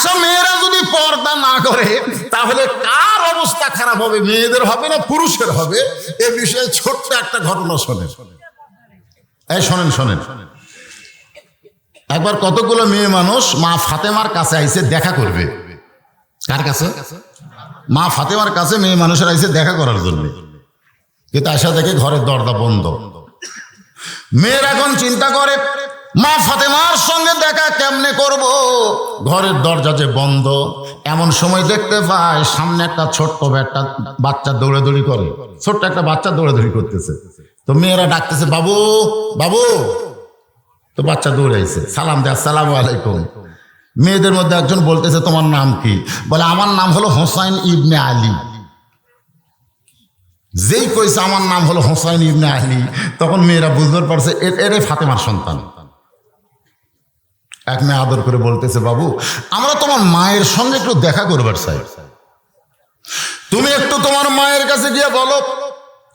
আচ্ছা, মেয়েরা যদি পর্দা না করে তাহলে কার অবস্থা খারাপ হবে, মেয়েদের হবে না পুরুষের হবে? এ বিষয়ে ছোট্ট একটা ঘটনা শোনেন। এই শোনেন শোনেন, একবার কতগুলো মেয়ে মানুষ মা ফাতেমার কাছে আইসে দেখা করবে। কার কাছে? মা ফাতেমার কাছে মেয়ে মানুষের আইসে দেখা করার জন্য। কিন্তু আসা দেখে ঘরের দরজা বন্ধ। মেয়ের এখন চিন্তা করে মা ফাতেমার সঙ্গে দেখা কেমনে করব, ঘরের দরজা যে বন্ধ। এমন সময় দেখতে পায় সামনে একটা ছোট্ট একটা বাচ্চা দৌড়াদৌড়ি করে, ছোট্ট একটা বাচ্চা দৌড়াদৌড়ি করতেছে। তো মেয়েরা ডাকতেছে, বাবু বাবু। তো বাচ্চা দৌড়াইছে, সালাম দেয়, আসসালামু আলাইকুম। মেয়েদের মধ্যে একজন বলতেছে, তোমার নাম কি? বলে, আমার নাম হলো হোসাইন ইবনে আলী। যেই কইছে আমার নাম হলো হোসাইন ইবনে আলী, তখন মেয়েরা বুঝতে পারছে এরে ফাতেমার সন্তান। এক মেয়ে আদর করে বলতেছে, বাবু আমরা তোমার মায়ের সঙ্গে একটু দেখা করবার চাই, তুমি একটু তোমার মায়ের কাছে গিয়ে বলো।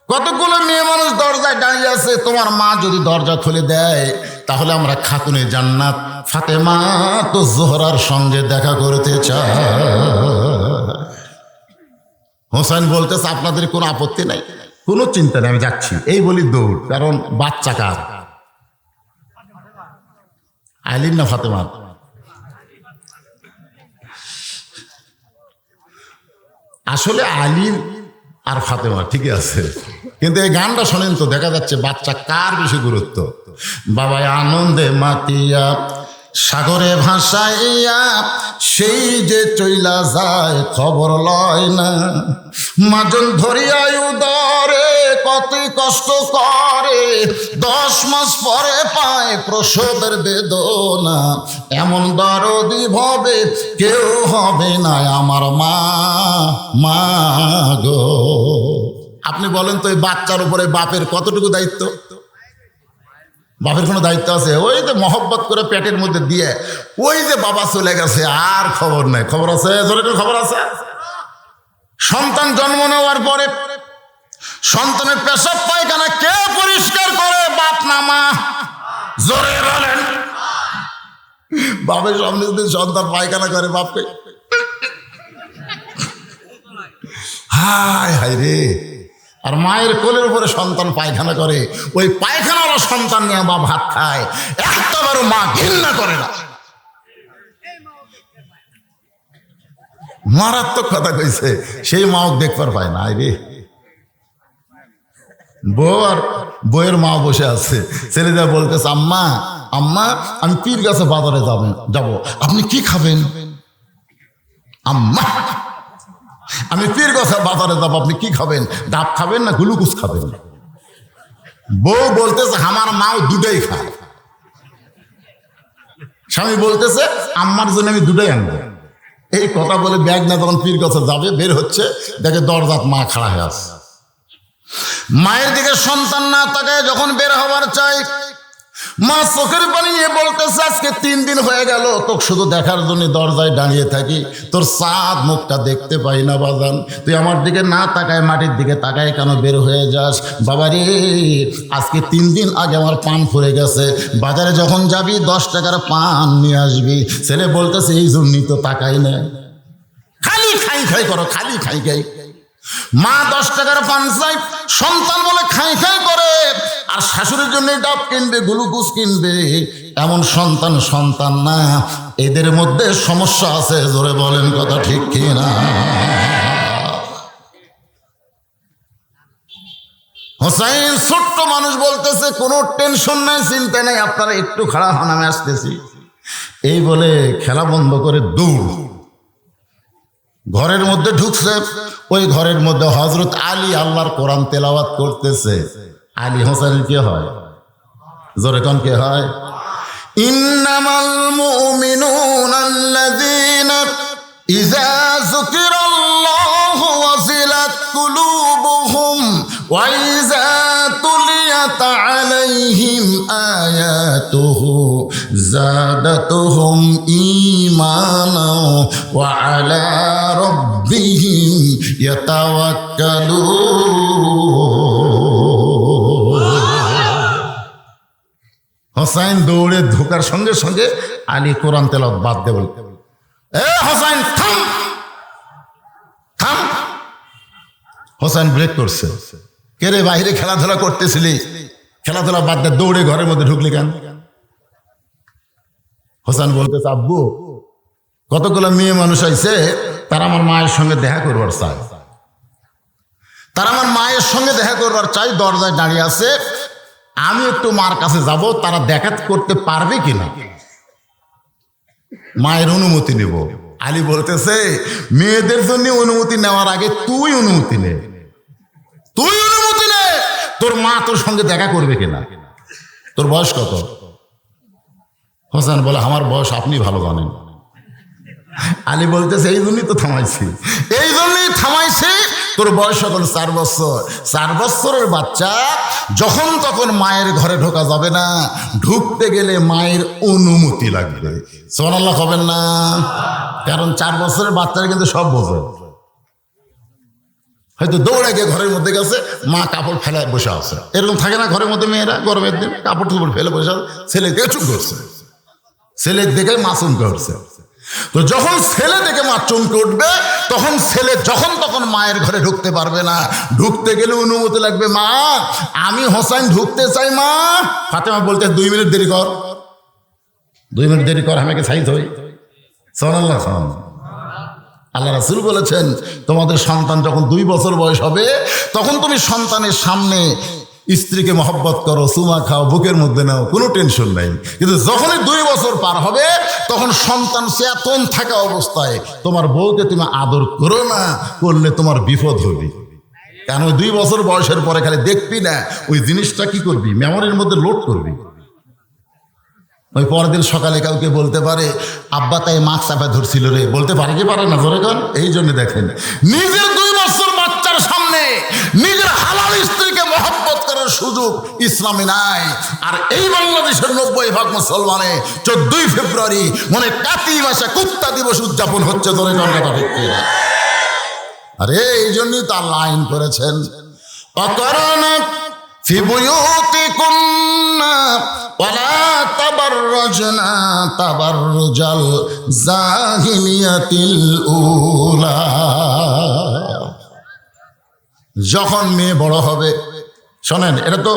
কতগুলো মেয়ে মানুষ দরজায় দাঁড়িয়ে আছে, তোমার মা যদি দরজা খুলে দেয় তাহলে আমরা খাতুনে জান্নাত ফাতেমা তো জোহরার সঙ্গে দেখা করতে চাই। হোসেন বলতেছে, আপনাদের কোনো আপত্তি নাই? কোনো চিন্তা নেই, আমি যাচ্ছি। এই বলি দৌড়। কারণ বাচ্চা কার? আলীর না ফাতেমা? আসলে আলীর আর ফাতেমা ঠিকই আছে, কিন্তু এই গানটা শোনেন তো, দেখা যাচ্ছে বাচ্চা কার বেশি গুরুত্ব। বাবা আনন্দে মাতিয়া সাগরে ভাসাইয়া সেই যে চইলা যায় খবর লয় না। মাজন ধরিয়া উদরে কত কষ্ট করে, 10 মাস পরে পায় প্রসবের বেদনা। এমন দরদি ভবে কেউ হবে না আমার মা, মা গো। আপনি বলেন তো, এই বাচ্চার উপরে বাপের কতটুকু দায়িত্ব? বাপের কোনো দায়িত্ব আছে? ওই যে মহব্বত করে পেটের মধ্যে দিয়ে ওই যে বাবা চলে গেছে, আর খবর নাই। খবর আছে? জোরে খবর আছে? সন্তান জন্ম নেওয়ার পরে সন্তানের পেশাব পায়খানা কে পরিষ্কার করে? বাপ না মা? জোরে বলেন। বাপের সামনে যদি সন্তান পায়খানা করে, বাপকে হায় হায় রে। আর মায়ের কোলের উপরে সন্তান পায়খানা করে, ওই পায়খানার সন্তান নিয়ে বাপ ভাত খায়, একটাবারও মা ঘৃণা করে না। মারাত্মক কথা কইছে, সেই মাও দেখবার পায় না। রে বউ আর বউয়ের মা বসে আছে, ছেলেরা বলতেছে, আম্মা আম্মা আমি পীর গাছে বাজারে যাব, আপনি কি খাবেন? আম্মা আমি পীর গাছে বাজারে যাবো, আপনি কি খাবেন? ডাব খাবেন না গ্লুকোজ খাবেন? বউ বলতেছে, আমার মাও দুটাই খায়। স্বামী বলতেছে, আম্মার জন্য আমি দুটাই আনবো। এই কথা বলে ব্যাগ না যখন পীর গাছে যাবে, বের হচ্ছে, দেখে দরজাত মা খাড়া হয়ে আছে। মায়ের দিকে সন্তান না তাকায় যখন বের হবার চাই, মা চোখের পানি নিয়ে বলতেছে, আজকে 3 দিন হয়ে গেল তোকে শুধু দেখার জন্য দরজায় দাঁড়িয়ে থাকি, তোর চাঁদ মুখটা দেখতে পাই না বাজান। তুই আমার দিকে না তাকায় মাটির দিকে তাকায় কেন বের হয়ে যাস? বাবা রে, আজকে 3 দিন আগে আমার পান ফুরে গেছে, বাজারে যখন যাবি 10 টাকার পান নিয়ে আসবি। ছেলে বলতেছে, এই জন্যই তো তাকাই না, খালি খাই খাই করো, খালি খাই খাই। মা 10 টাকার পান চাই, সন্তান বলে খাই খাই করে, আর শাশুড়ির জন্য ডাব কিনবে, গ্লুকোজ কিনবে। এমন সন্তান সন্তান না, এদের মধ্যে সমস্যা আছে। জোরে বলেন কথা ঠিক কিনা? হোসাইন ছোট্ট মানুষ বলতেছে, কোনো টেনশন নাই, চিন্তা নাই, আপনারা একটু খাড়া হন, আমি আসতেছি। এই বলে খেলা বন্ধ করে দৌড় ঘরের মধ্যে ঢুকছে। ওই ঘরের মধ্যে হযরত আলী আল্লাহর কোরআন তেলাওয়াত করতেছে। আলী হোসেনের কে হয়? জোরে কোন কে হয়? ইন্নামাল মুমিনুনা আল্লাযীনা ইযা যুকিরাল্লাহু ওয়াজিলাত কুলুবুহুম ওয়া ইযা তুলিয়াত আলাইহিম আয়াতুহু যাদাতুহুম ঈমানা ওয়া আলা রাব্বিহিম ইয়াতাওয়াক্কালুন। হোসাইন দৌড়ে ঢোকার সঙ্গে সঙ্গে আলী কোরআন তেলাওয়াত বাদ দেবে। এ হোসেন থাম থাম। হোসেন ব্রেক করছে। কে রে, বাইরে খেলাধুলা করতেছিলি, খেলাধুলা বাদ দিয়ে দৌড়ে ঘরের মধ্যে ঢুকলি কেন? হোসেন বলতেছে, আব্বু কতগুলো মেয়ে মানুষ আইছে, তারা আমার মায়ের সঙ্গে দেখা করবার চায়, তারা আমার মায়ের সঙ্গে দেখা করবার চাই, দরজায় দাঁড়িয়ে আছে, আমি একটু মার কাছে যাব, তারা দেখা করতে পারবে কিনা, মায়ের অনুমতি নেব। আলী বলতেছে, মেয়েদের জন্য অনুমতি নেওয়ার আগে তুই অনুমতি নে, তুই অনুমতি নে, তোর মা তোর সঙ্গে দেখা করবে কিনা। তোর বয়স কত? হোসেন বলে, আমার বয়স আপনি ভালো জানেন। আলী বলতেছে, এই জন্যই তো থামাইছি, এই জন্যই থামাইছি। তোর বয়স এখন 4 বছর। 4 বছরের বাচ্চা যখন তখন মায়ের ঘরে ঢোকা যাবে না, ঢুকতে গেলে মায়ের অনুমতি লাগবে। সুবহানাল্লাহ হবেন না? কারণ 4 বছরের বাচ্চারা কিন্তু সব বোঝে। হয়তো দৌড়ে গিয়ে ঘরের মধ্যে গেছে, মা কাপড় ফেলে বসে আছে, এরকম থাকে না ঘরের মধ্যে মেয়েরা, গরমের দিন কাপড় টুপড় ফেলে বসে আছে, ছেলে দেখে চুপ করছে, ছেলে দেখে মা চমকে উঠছে। তো যখন ছেলে দেখে মা চমকে উঠবে, তখন ছেলে যখন তখন মায়ের ঘরে ঢুকতে পারবে না, ঢুকতে গেলে অনুমতি লাগবে। মা আমি হোসেন ঢুকতে চাই। মা ফাতেমা বলতে, 2 মিনিট দেরি কর, 2 মিনিট দেরি কর, আমাকে ছাইত হই। সুবহানাল্লাহ। আল্লাহ রাসূল বলেছেন, তোমাদের সন্তান যখন 2 বছর বয়স হবে, তখন তুমি সন্তানের সামনে স্ত্রীকে মহব্বত করো, চুমা খাও, বুকের মধ্যে নাও, কোনো টেনশন নাই। কিন্তু যখনই 2 বছর পার হবে, তখন সন্তান চেতন থাকা অবস্থায় তোমার বউকে তুমি আদর করো না, করলে তোমার বিপদ হবে। কেন? 2 বছর বয়সের পরে খালি দেখবি না, ওই জিনিসটা কি করবি, মেমোরির মধ্যে লোড করবি। ওই পরের দিন সকালে কাউকে বলতে পারে, আব্বা তাই মাছ চাপা ধরছিল রে, বলতে পারে কি পারে না? ধরে কন। এই জন্য দেখেন, নিজের 2 বছর বাচ্চার সামনে নিজের হালাল স্ত্রীকে মহব্বত করার সুযোগ ইসলামে নাই। আর এই বাংলাদেশের 90% মুসলমানে 14ই ফেব্রুয়ারি মনে কাতি মাসে কুত্তা দিবস উদযাপন হচ্ছে। ধরে কন কথা ঠিক কিনা? আরে এই জন্যই তো আল্লাহ আইন করেছেন, অকরনা ফি বুয়ুতিকুন্না ওয়ালা তাবাররাজনা তাবাররুজাল জাহিলিয়াতিল উলা। যখন মেয়ে বড় হবে, শোনেন, এটা তো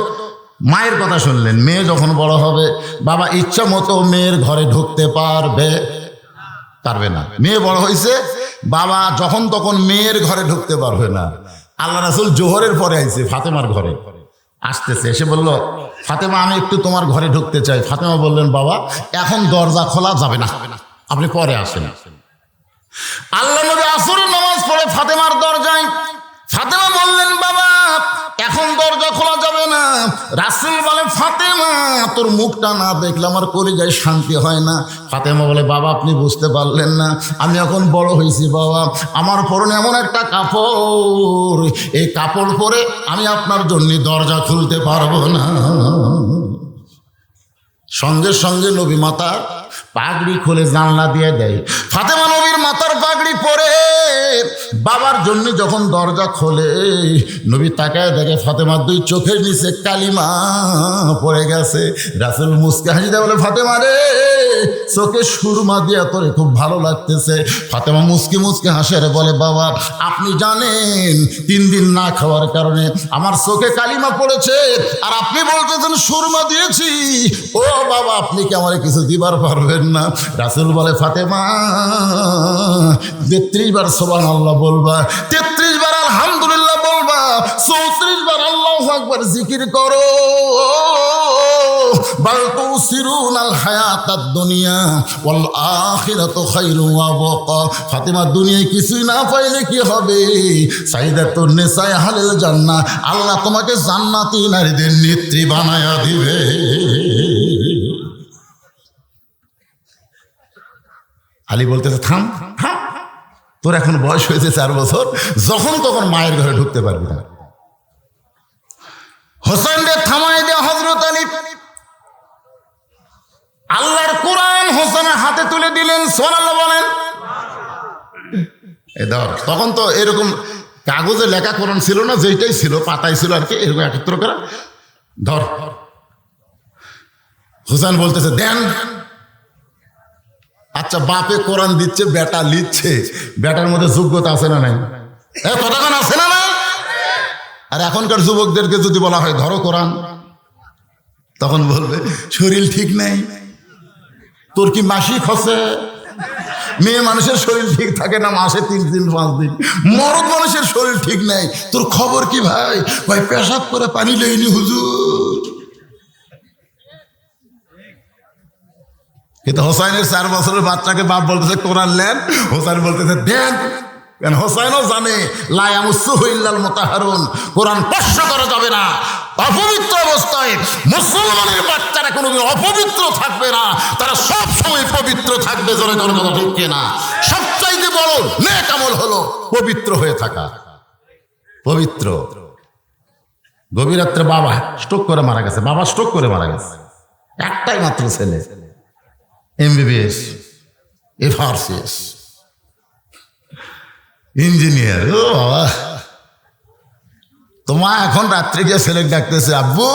মায়ের কথা শুনলেন, মেয়ে যখন বড় হবে, বাবা ইচ্ছা মতো মেয়ের ঘরে ঢুকতে পারবে না। মেয়ে বড় হয়েছে, বাবা যখন তখন মেয়ের ঘরে ঢুকতে পারবে না। আল্লাহ রাসূল জোহরের পরে আইছে ফাতেমার ঘরে, আসতেছে, এসে বলল, ফাতেমা আমি একটু তোমার ঘরে ঢুকতে চাই। ফাতেমা বললেন, বাবা এখন দরজা খোলা যাবে না, আপনি পরে আসেন। আল্লাহ নবী আসরের নামাজ পড়ে ফাতেমার দরজায়। ফাতেমা বললেন, বাবা এখন দরজা খোলা যাবে না। রাসূল বলে, ফাতেমা তোর মুখটা না দেখলে আমার কলিজায় শান্তি হয় না। ফাতেমা বলে, বাবা আপনি বুঝতে পারলেন না, আমি এখন বড় হয়েছি বাবা, আমার পরনে এমন একটা কাপড়, এই কাপড় পরে আমি আপনার জন্য দরজা খুলতে পারবো না। সঙ্গে সঙ্গে নবী মাতার পাগড়ি খুলে জানলা দিয়ে দেয়। ফাতেমা নবীর মাথার পাগড়ি পরে বাবার জন্য যখন দরজা খোলে, নবী তাকায় দেখে ফাতেমার 2 চোখের নিচে কালিমা পড়ে গেছে। রাসূল মুস্কে হাসি দেয়, বলে, ফাতেমা রে চোখে সুরমা দিয়া তোরে খুব ভালো লাগতেছে। ফাতেমা মুস্কি মুস্কি হাসে রে, বলে, বাবা আপনি জানেন 3 দিন না খাওয়ার কারণে আমার চোখে কালিমা পড়েছে, আর আপনি বলতেছেন সুরমা দিয়েছি। ও বাবা আপনি কি আমারে কিছু দিবার পারবেন না? রাসূল বলে, ফাতেমা 33 বার সুবহানাল্লাহ বলবা, 33 বার আলহামদুলিল্লাহ বলবা, 34 বার আল্লাহু আকবার জিকির করো। বাল তুসিরুনাল হায়াতাদ দুনিয়া ওয়াল আখিরাতু খায়রুন ওয়া আবকা। ফাতেমা দুনিয়ায় কিছুই না পাইলে কি হবে? সাইয়্যিদাতুন নিসায়ে আহলিল জান্নাহ, আল্লাহ তোমাকে জান্নাতি নারীদের নেত্রী বানায়া দিবে। আলী বলতেছে, থাম থাম, তোর এখন বয়স হয়েছে 4 বছর, যখন তখন মায়ের ঘরে ঢুকতে পারবি না। হোসেনকে থামাই দেয়া হযরত আলী আল্লাহর কোরআন হোসেনের হাতে তুলে দিলেন। সুবহানাল্লাহ বলেন। এ ধর, তখন তো এরকম কাগজে লেখা কোরআন ছিল না, যেইটাই ছিল পাতাই ছিল আর কি, এরকম একত্র করা। ধর, হোসেন বলতেছে, দেন। আচ্ছা, বাপে কোরআন দিচ্ছে, বেটা লিখছে, বেটার মধ্যে যোগ্যতা আছে না নাই? কতক্ষণ আছে না নাই? আর এখনকার যুবকদেরকে যদি বলা হয় ধরো কোরআন, তখন বলবে শরীর ঠিক নেই। তোর কি মাসিক হচ্ছে? মেয়ে মানুষের শরীর ঠিক থাকে না মাসে 3 দিন 5 দিন। মরদ মানুষের শরীর ঠিক নেই, তোর খবর কি ভাই? ভাই পেশাব করে পানি লইনি হুজুর। কিন্তু হোসাইনের 4 বছরের বাচ্চাকে বাপ বলতেছে কোরআন নেন, হোসাইন বলতেছে দেন। কেন? হোসাইনও জানে লা ইয়ামুসসুহু ইল্লাল মুতাহহারুন, কোরআন স্পর্শ করা যাবে না। অপবিত্র অবস্থায় মুসলমানের বাচ্চারা কোনোদিন অপবিত্র থাকবে না, তারা সব সময় পবিত্র থাকবে। জোরে কোনো কথা ঠিক কিনা? সবচাইতে বড় নেক আমল হলো পবিত্র হয়ে থাকা। পবিত্র। গভীর রাত্রে বাবা স্ট্রোক করে মারা গেছে, বাবা স্ট্রোক করে মারা গেছে। একটাই মাত্র ছেলে, MBBS, FRCS, ইঞ্জিনিয়ার। ও বাবা, তোমার এখন রাত্রে গিয়ে ছেলে ডাকতেছে আব্বু।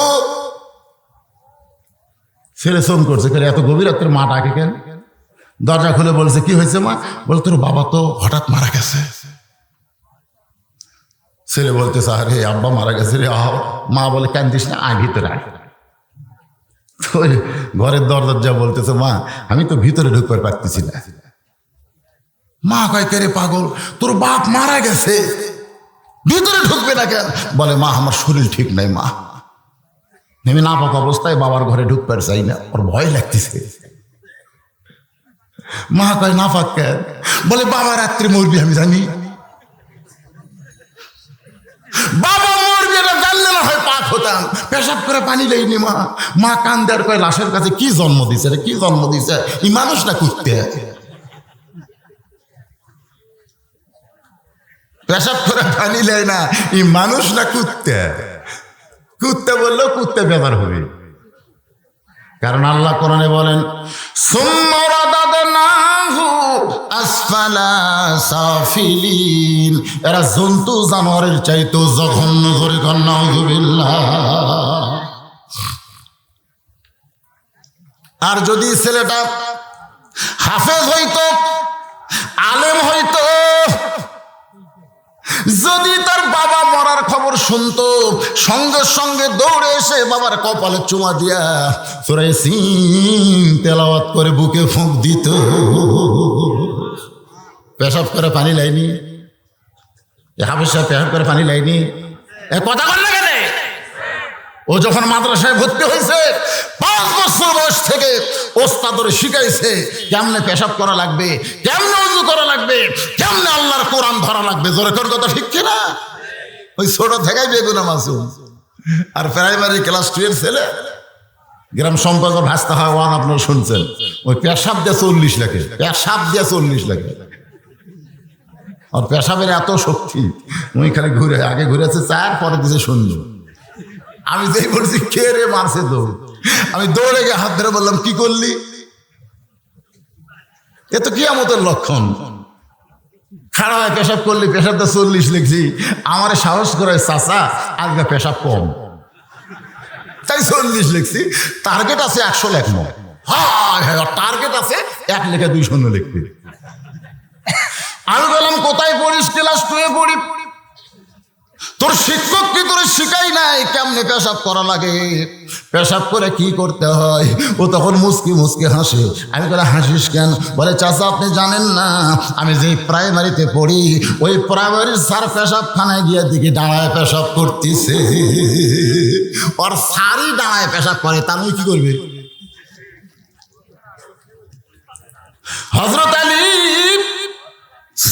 ছেলে ফোন করছে, এত গভীর রাত্রে মা ডাকে কেন? দরজা খুলে বলছে কি হয়েছে মা? বল তোর বাবা তো হঠাৎ মারা গেছে। ছেলে বলতেছে আরে আব্বা মারা গেছে রে। মা বলে কান্দিস না, আয় ভিতরে আয়। ঘরের দরজা বলতেছে মা আমি তো ভিতরে ঢুকতে পারতেছি না। মা কয় কে রে পাগল, তোর বাপ মারা গেছে, ভিতরে ঢুকবে না কেন? বলে মা আমার শরীর ঠিক নাই মা। নেমে না পাক অবস্থায় বাবার ঘরে ঢুকতে চাই না, ওর ভয় লাগতেছে। মা কয় না পাক কেন? বলে বাবা রাত্রে মরবি আমি জানি। বাবা মরবি এটা জানলে না হয় পাক হতাম, পেশাব করে পানি লইনি মা। মা কান্দে আর কয় লাশের কাছে কি জন্ম দিছে রে, কি জন্ম দিছে? এই মানুষ না কুত্তে। পেশাব করে পানি লেয় না, এই মানুষ না কুত্তে। কুত্তে বললেও কুত্তে বেমার হবে। কারণ আল্লাহ কোরআনে বলেন সুম্মা রাদাদনাহু আসফালা সাফিলিন, এরা জন্তু জানোয়ারের চাইতো জঘন্য। করে নাউযুবিল্লাহ। আর যদি ছেলেটা হাফেজ হইতো, আলেম হইতো, যদি তার বাবা মরার খবর শুনতো সঙ্গে সঙ্গে দৌড়ে এসে বাবার কপালে চুমা দিয়া সূরা ইয়াসিন তেলাওয়াত করে বুকে ফুঁক দিত। পেশাব করে পানি লাইনি, হাফেজ সাহেব পেশাব করে পানি লাইনি। কথা বল না কেন? ও যখন মাদ্রাসায় ভর্তি হয়েছে 5 বছর বয়স থেকে ওস্তাদরে শিখাইছে কেমনে পেশাব করা লাগবে, কেমনে ওযু করা লাগবে, কেমনে আল্লাহর কোরআন ধরা লাগবে। জোরে কর কথা ঠিক কিনা? ওই ছোট থেকেই বেগুনা মাসুম। আর প্রাইমারি ক্লাস 2 এর ছেলে, গ্রাম সম্পর্ক ভাসতে হয় ওয়ান, আপনারা শুনছেন, ওই পেশাব দিয়ে 40 লাখে, পেশাব দিয়ে 40 লাখে। আর পেশাবের এত শক্তি, ওই খালি ঘুরে, আগে ঘুরেছে 4, পরে দিছে 0। আমি যেই বলছি কে রে মারছে দৌড়, আমি দৌড়ে গিয়ে হাত ধরে বললাম কি করলি? এ তো কিয়ামতের লক্ষণ। খাড়া হয় পেশাব করলি, পেশাবটা 40 লিখছি। আমার সাহস করে চাচা আজকে পেশাব কম, তাই 40 লিখছি। টার্গেট আছে 100 লেখ। হ্যাঁ, টার্গেট আছে 1 লেখা 2 শূন্য লিখতে। আমি বললাম কোথায় পড়িস? ক্লাস 2 এ পড়ি। তোর শিক্ষক কি তোর শিখাই নাই কেমনে পেশাব করা লাগে, পেশাব করে কি করতে হয়? ও তখন মুসকি মুসকি হাসে। আমি বলে হাসিস কেন? বলে চাচা আপনি জানেন না, আমি যেই প্রাইমারিতে পড়ি ওই প্রাইমারির স্যার পেশাবখানায় গিয়ে দেখি দাঁড়ায় পেশাব করতেছে। ওর স্যারই দাঁড়ায় পেশাব করে, তার কি করবে? হযরত আলী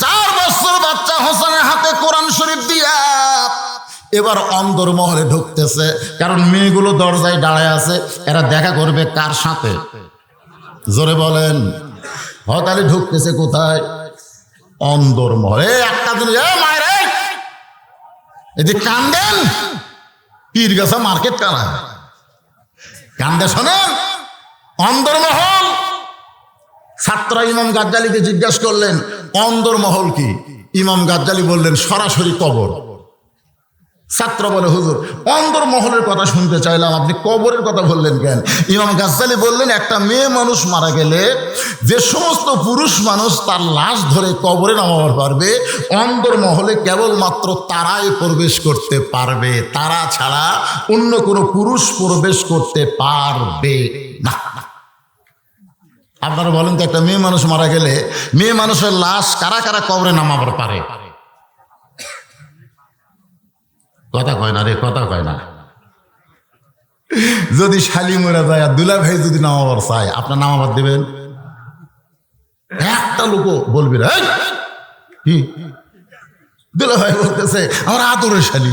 4 বছর বাচ্চা হোসেনের হাতে কোরআন শরীফ দিয়া এবার অন্দরমহলে ঢুকতেছে। কারণ মেয়েগুলো দরজায় দাঁড়ায় আছে, এরা দেখা করবে কার সাথে? জোরে বলেন। হযরত আলী ঢুকতেছে কোথায়? অন্দরমহলে। একটা দিন মায়ের এই যে কান্দেন, পীরগাছা মার্কেট কানা কান্দে শোনেন। অন্দরমহল। ছাত্ররা ইমাম গাজ্জালীকে জিজ্ঞাসা করলেন অন্দরমহল কি? ইমাম গাজ্জালী বললেন সরাসরি কবর। ছাত্র বলে, হুজুর অন্দরমহলের কথা শুনতে চাইলাম, আপনি কবরের কথা বললেন কেন? ইমাম গাজ্জালী বললেন, একটা মেয়ে মানুষ মারা গেলে যে সমস্ত পুরুষ মানুষ তার লাশ ধরে কবরে নামাবার পারবে, অন্দরমহলে কেবলমাত্র তারাই প্রবেশ করতে পারবে, তারা ছাড়া অন্য কোনো পুরুষ প্রবেশ করতে পারবে না। আপনারা বলেন তো, একটা মেয়ে মানুষ মারা গেলে মেয়ে মানুষের লাশ কারা কারা কবরে নামাবার পারে? কথা কয় না রে, কথা কয় না। যদি শালি মরে যায় আর দুলা ভাই যদি নামাবার চায়, আপনার নামাবার দেবেন? একটা লোক বলবি রে, কি দুলা ভাই বলতেছে আমার আদরের শালি,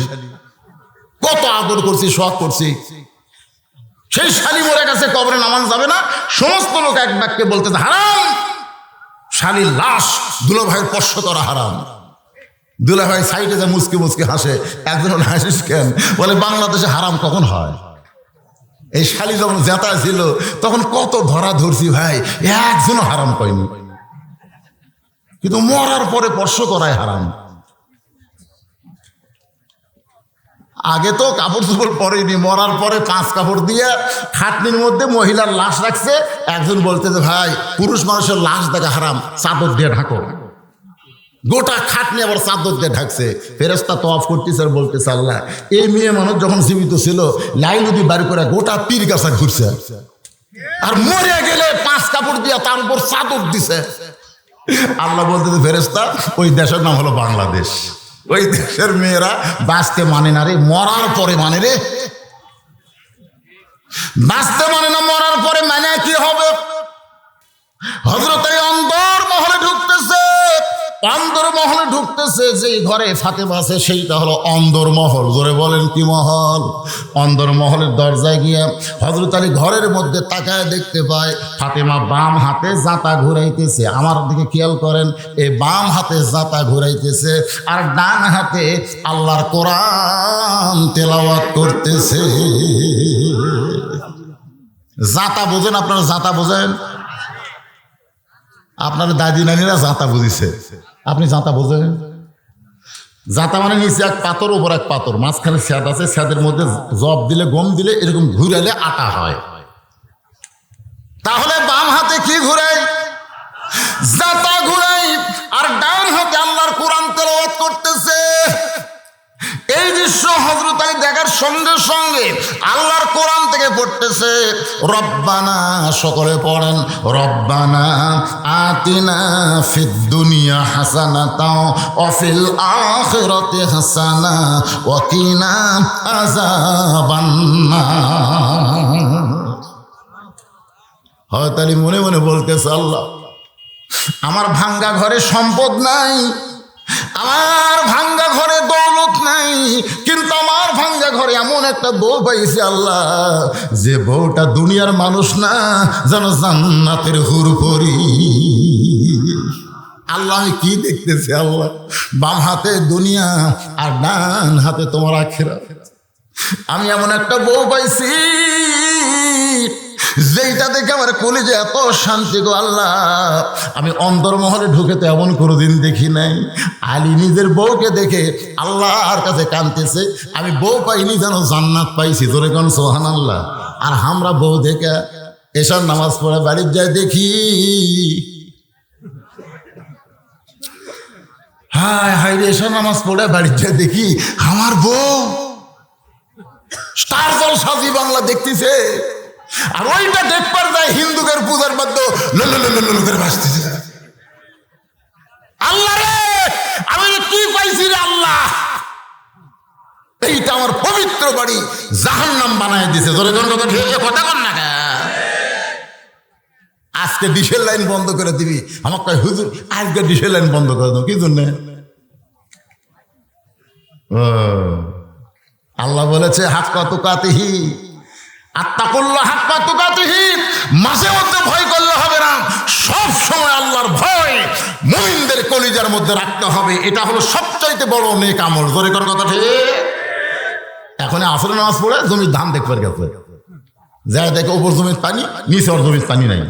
কত আদর করছি, শখ করছি, সেই শালি মরে গেছে, কবরে নামানো যাবে না। সমস্ত লোক এক বাক্যে বলতেছে হারাম, শালির লাশ দুলা ভাইয়ের স্পর্শ করা হারাম। দুলা ভাই সাইডে যা মুচকে মুচকে হাসে, একজন হাসিস কেন? বলে বাংলাদেশে হারাম কখন হয়? এই শালি যখন জেতা ছিল তখন কত ধরা ধরছি ভাই, একজনও হারাম পাইনি, কিন্তু মরার পরে স্পর্শ করাই হারাম। আগে তো কাপড় চোপড় পরেনি, মরার পরে 5 কাপড় দিয়ে খাটনির মধ্যে মহিলার লাশ রাখছে। একজন বলতে যে ভাই পুরুষ মানুষের লাশ দেখা হারাম, চাদর দিয়ে ঢাকো। গোটা খাটনি আবার চাদর দিয়ে ঢাকছে। ফেরেশতা তওয়াফ করতেছে আর বলতেছে আল্লাহ, এই মেয়ে মানুষ যখন জীবিত ছিল লাইন নদী বাড়ি করে গোটা পীর গাছা ঘুরছে, আর মরে গেলে 5 কাপড় দিয়ে তার উপর চাদর দিছে। আল্লাহ বলতেছে ফেরেশতা, ওই দেশের নাম হলো বাংলাদেশ, ওই দেশের মেয়েরা বাঁচতে মানে না রে, মরার পরে মানে রে। বাঁচতে মানে না, মরার পরে মানে কি হবে? হযরত অন্দরমহলে ঢুকতেছে, অন্দরমহলে ঢুকতেছে, যেই ঘরে ফাতেমা আছে সেইটা হলো অন্দরমহল। জোরে বলেন কি মহল? অন্দরমহলের দরজায় গিয়ে হযরত আলী ঘরের মধ্যে তাকায় দেখতে পায় ফাতেমা বাম হাতে জাঁতা ঘুরাইতেছে। আমার দিকে খেয়াল করেন, এই বাম হাতে জাঁতা ঘুরাইতেছে আর ডান হাতে আল্লাহর কোরআন তেলাওয়াত করতেছে। জাঁতা বোঝেন আপনারা? জাঁতা বোঝেন? আপনার দাদি নানিরা জাঁতা বুঝিছে, আপনি জাঁতা বোঝেন? জাঁতা মানে নিচে এক পাথর, উপর এক পাথর, মাঝখানে স্যাদ আছে, স্যাদের মধ্যে জব দিলে গম দিলে এরকম ঘুরালে আটা হয়। তাহলে বাম হাতে কি ঘুরাই? জাঁতা ঘুরাই, আর ডান হাতে আল্লাহর কোরআন তেলাওয়াত করতেছে। এই দৃশ্য হযরত আলী দেখার সঙ্গে সঙ্গে আল্লাহর কোরআন থেকে পড়তেছে রব্বানা, সকলে পড়েন রব্বানা আতিনা ফিদ দুনিয়া হাসানাতাও ওয়া ফিল আখিরাতি হাসানা ওয়া কিনা আযাবান নার। হযরত আলী মনে মনে বলতেছে, আল্লাহ আমার ভাঙ্গা ঘরে সম্পদ নাই, আমার ভাঙ্গা ঘরে দৌলত নাই, কিন্তু আমার ভাঙ্গা ঘরে এমন একটা বউ পাইছে আল্লাহ, যে বউটা দুনিয়ার মানুষ না, যেন জান্নাতের হুরপরি। আল্লাহ আমি কি দেখতেছি আল্লাহ, বাম হাতে দুনিয়া আর ডান হাতে তোমার আখিরাত। আমি এমন একটা বউ পাইছি যেইটা দেখে আমার কলিজে এত শান্তি গো আল্লাহ, আমি অন্দরমহলে ঢুকে তো এমন কোনোদিন দেখি নাই। আলী নিজের বউকে দেখে আল্লাহর কাছে কাঁদতেছে, আমি বউ পাইনি যেন জান্নাত পাইছি। জোরে কোন সুবহানাল্লাহ। আর আমরা বউ দেখে এসব নামাজ পড়ে বাড়ির যাই দেখি, হায় হায় রে, এসব নামাজ পড়ে বাড়ির যাই দেখি আমার বউ স্টার জলসা জি বাংলা দেখতেছে, আর ওইটা দেখবার যায় হিন্দুদের পূজার মধ্যে করে ভাসতেছে। আল্লাহ রে, আমি কি পাইছি রে আল্লাহ, এইটা আমার পবিত্র বাড়ি জাহান্নাম বানায় দিছে। জোরে কোন কথা, কথা কন না। আজকে ডিশের লাইন বন্ধ করে দিবি, আমার কয় হুজুর আজকে ডিশের লাইন বন্ধ করে দাও, কি জন্য? আল্লাহ বলেছে হাক্কা তুকাতিহি, আত্তাকুল্লাহ হাক্কা তুকাতিহি, মাঝে মধ্যে ভয় করলে হবে না, সব সময় আল্লাহর ভয় মুমিনদের কলিজার মধ্যে রাখতে হবে। এটা হলো সবচাইতে বড় নেক আমল। জোরে কোন কথা ঠিক? এখন আসরের নামাজ পড়ে জমির ধান দেখবার গেছে, যা দেখে ওপর জমির পানি, নিচে ওর জমির পানি নাই।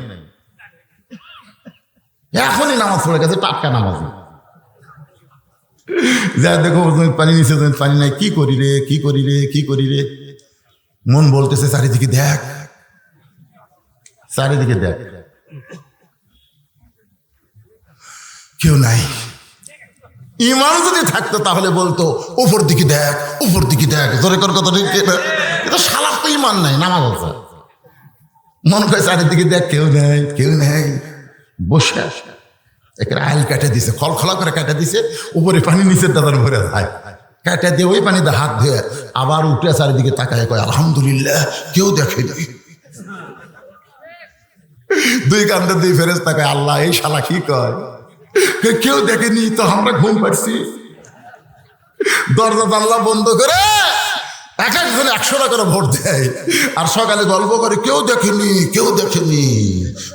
এখনই নামাজ পড়ে গেছে, টাটকা নামাজ। যা দেখো জমির পানি নিচে, জমির পানি নাই, কি করি রে, কি করি রে, কি করি রে। মন বলতেছে চারিদিকে দেখ, চারিদিকে দেখ, কেউ নাই। ইমান যদি থাকতো তাহলে বলতো উপর দিকে দেখ, উপর দিকে দেখ, জোরে কর কথা ঠিক। এটা শালার তো ইমান নাই, নামাজ আছে। মন করে চারিদিকে দেখ, কেউ নেই, কেউ নেই, বসে একে আইল কাটে দিছে, খলখলা করে কাটে দিছে, উপরে পানি নিচের দাদার ভরে যায়, কাটে দিয়ে ওই পানিতে হাত ধুয়ে আবার উঠে চারিদিকে তাকায় কয় আলহামদুলিল্লাহ কেউ দেখেনি। দুই কান্দে দুই ফেরেশতা কয় আল্লাহ এই শালা কি কয়, কেউ দেখেনি তো আমরা ঘুম পাচ্ছি। দরজা জানলা বন্ধ করে এক একজন 100 টাকা করে ভোট দেয়, আর সকালে গল্প করে কেউ দেখেনি, কেউ দেখেনি।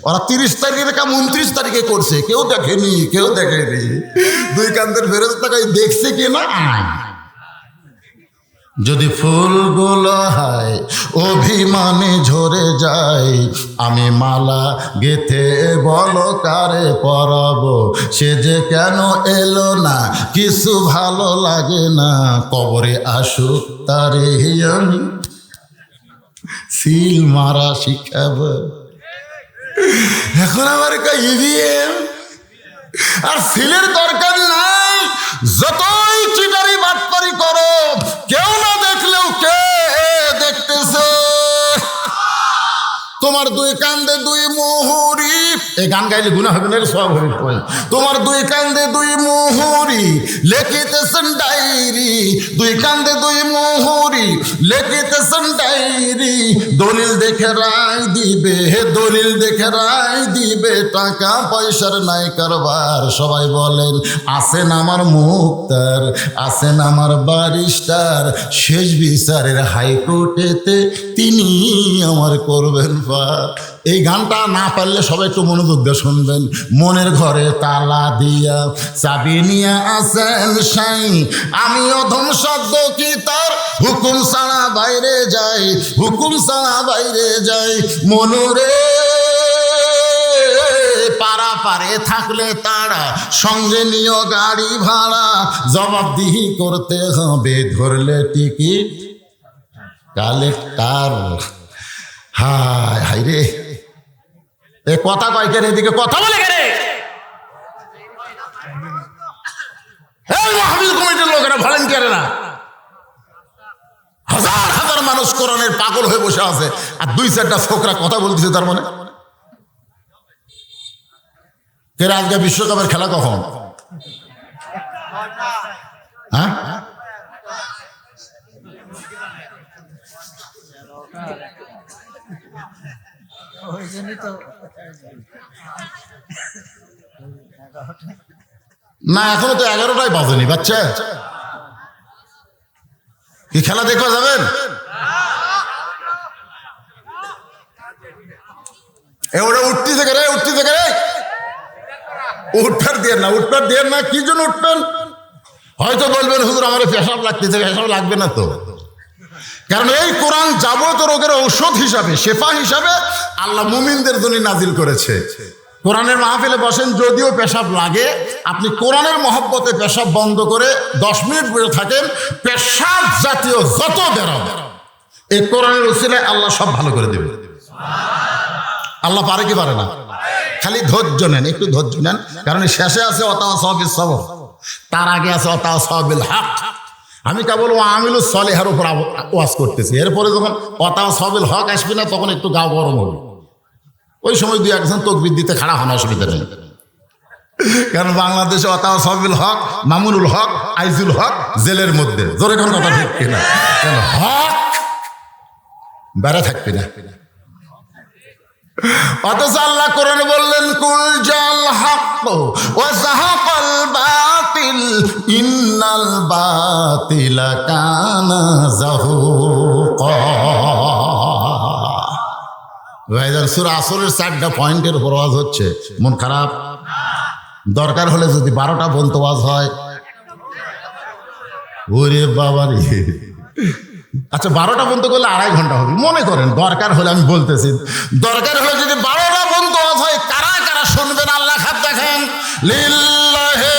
ওরা 30 তারিখের কাম 29 তারিখে করছে, কেউ দেখেনি, কেউ দেখেনি। দুই কান্দের ফেরেশতা কয় দেখছে কিনা। যদি ফুলগুলো হয় অভিমানে ঝরে যায়, আমি মালা গেথে বলো কারে পরাবো, সে যে কেন এলো না কিছু ভালো লাগে না, কবরে আসুক তারে আমি সিল মারা শিখাব। এখন আমার ইভিএম আর সিলের দরকার নাই, যতই চিটারি বাটপারি করো কেউ না দেখলেও কে দেখতেছে। তোমার দুই কান্দে দুই মুহুরি, এই গান গাইলে গুনাহ হবে না, সব হবে। তোমার দুই কান্দে দুই মুহুরি লিখিতেছেন ডায়েরি, দুই কান্দে দুই মুহুরি লিখিতেছেন ডায়েরি, দলিল দেখে রায় দিবে, দলিল দেখে রায় দিবে, টাকা পয়সার নাই কারবার। সবাই বলেন আছেন আমার মুক্তার, আছেন আমার ব্যারিস্টার, শেষ বিচারের হাইকোর্টেতে তিনি আমার করবেন। এই গানটা না পারলে সবাই একটু মনোযোগ দিয়ে শুনবেন। মনের ঘরে তালা দিয়া চাবি নিয়ে আসেন সাই, আমি অধম শব্দ কি তার হুকুম ছাড়া বাইরে যাই, হুকুম ছাড়া বাইরে যাই। মনুরে পারা পারে থাকলে তারা সঙ্গে নিও গাড়ি ভাড়া, জবাবদিহি করতে হবে ধরলে টিকিট কালেক্টর। হায় হাই রে, এ কথা কয় কেন, এদিকে কথা বলে কেন? এই মাহফিল কমিটির লোকেরা, ভলেন্টিয়ারেরা, হাজার হাজার মানুষ কোরআনের পাগল হয়ে বসে আছে, আর 2-4টা ছোকরা কথা বলতেছে। তার মানে কেন আজকে বিশ্বকাপের খেলা কখন? হ্যাঁ, না এখনো তো 11টাই বাজেনি বাচ্চা, কি খেলা দেখা যাবেন? ওরা উঠতেছে কে রে, উঠতেছে কে রে? উঠবার দিয়ে না, উঠবার দিয়ে না। কি জন্য উঠবেন? হয়তো বলবেন হুজুর আমার পেশাব লাগতেছে, পেশাব লাগবে না তো, কারণ এই কোরআন যাবতীয় রোগের ঔষধ হিসাবে, শেফা হিসাবে আল্লাহ মুমিনদের জন্য নাজিল করেছে। কোরআনের মাহফিলে বসেন, যদিও পেশাব লাগে, আপনি কোরআনের মহব্বতে পেশাব বন্ধ করে 10 মিনিট বসে থাকেন, পেশাব জাতীয় যত বেরোবে এই কোরআনের উসিলায় আল্লাহ সব ভালো করে দেবে। আল্লাহ পারে কি পারে না? খালি ধৈর্য নেন, একটু ধৈর্য নেন, কারণ শেষে আছে ওয়াতাওয়াসাবিস সবর, তার আগে আছে ওয়াতাওয়াসাবিল হক। আমি কেবল আমিলুস সলিহার উপর ওয়াজ করতেছি, এরপরে যখন ওয়াতাওয়াসাবিল হক আসবে না তখন একটু গা গরম হবে। ওই সময় 2-1জন তাকবীর দিতে খাড়া হন, অসুবিধা নেই। কারণ বাংলাদেশে ওয়াতাওয়াসাবিল হক, মামুনুল হক, আইজুল হক জেলের মধ্যে, জোরে কোন কথা ঠিক কিনা? কেন হক বেড়ে থাকবে না। অথচ আল্লাহ কোরআনে বললেন কুল জাল হক ওয়া যাহাকাল বাতিল ইন্নাল বাতিলা কানা যাহুকা। ভাইজান সূরা আসরের 4টা পয়েন্টের উপর ওয়াজ হচ্ছে, মন খারাপ? দরকার হলে যদি 12টা বন্ধ ওয়াজ হয়, ওরে বাবারে, আচ্ছা 12টা বন্ধ করলে 2.5 ঘন্টা হবে। মনে করেন দরকার হলে, আমি বলতেছি দরকার হলে যদি 12টা বন্ধ হয়, কারা কারা শুনবেন? আল্লাহ খাত দেখেন, লিল্লাহি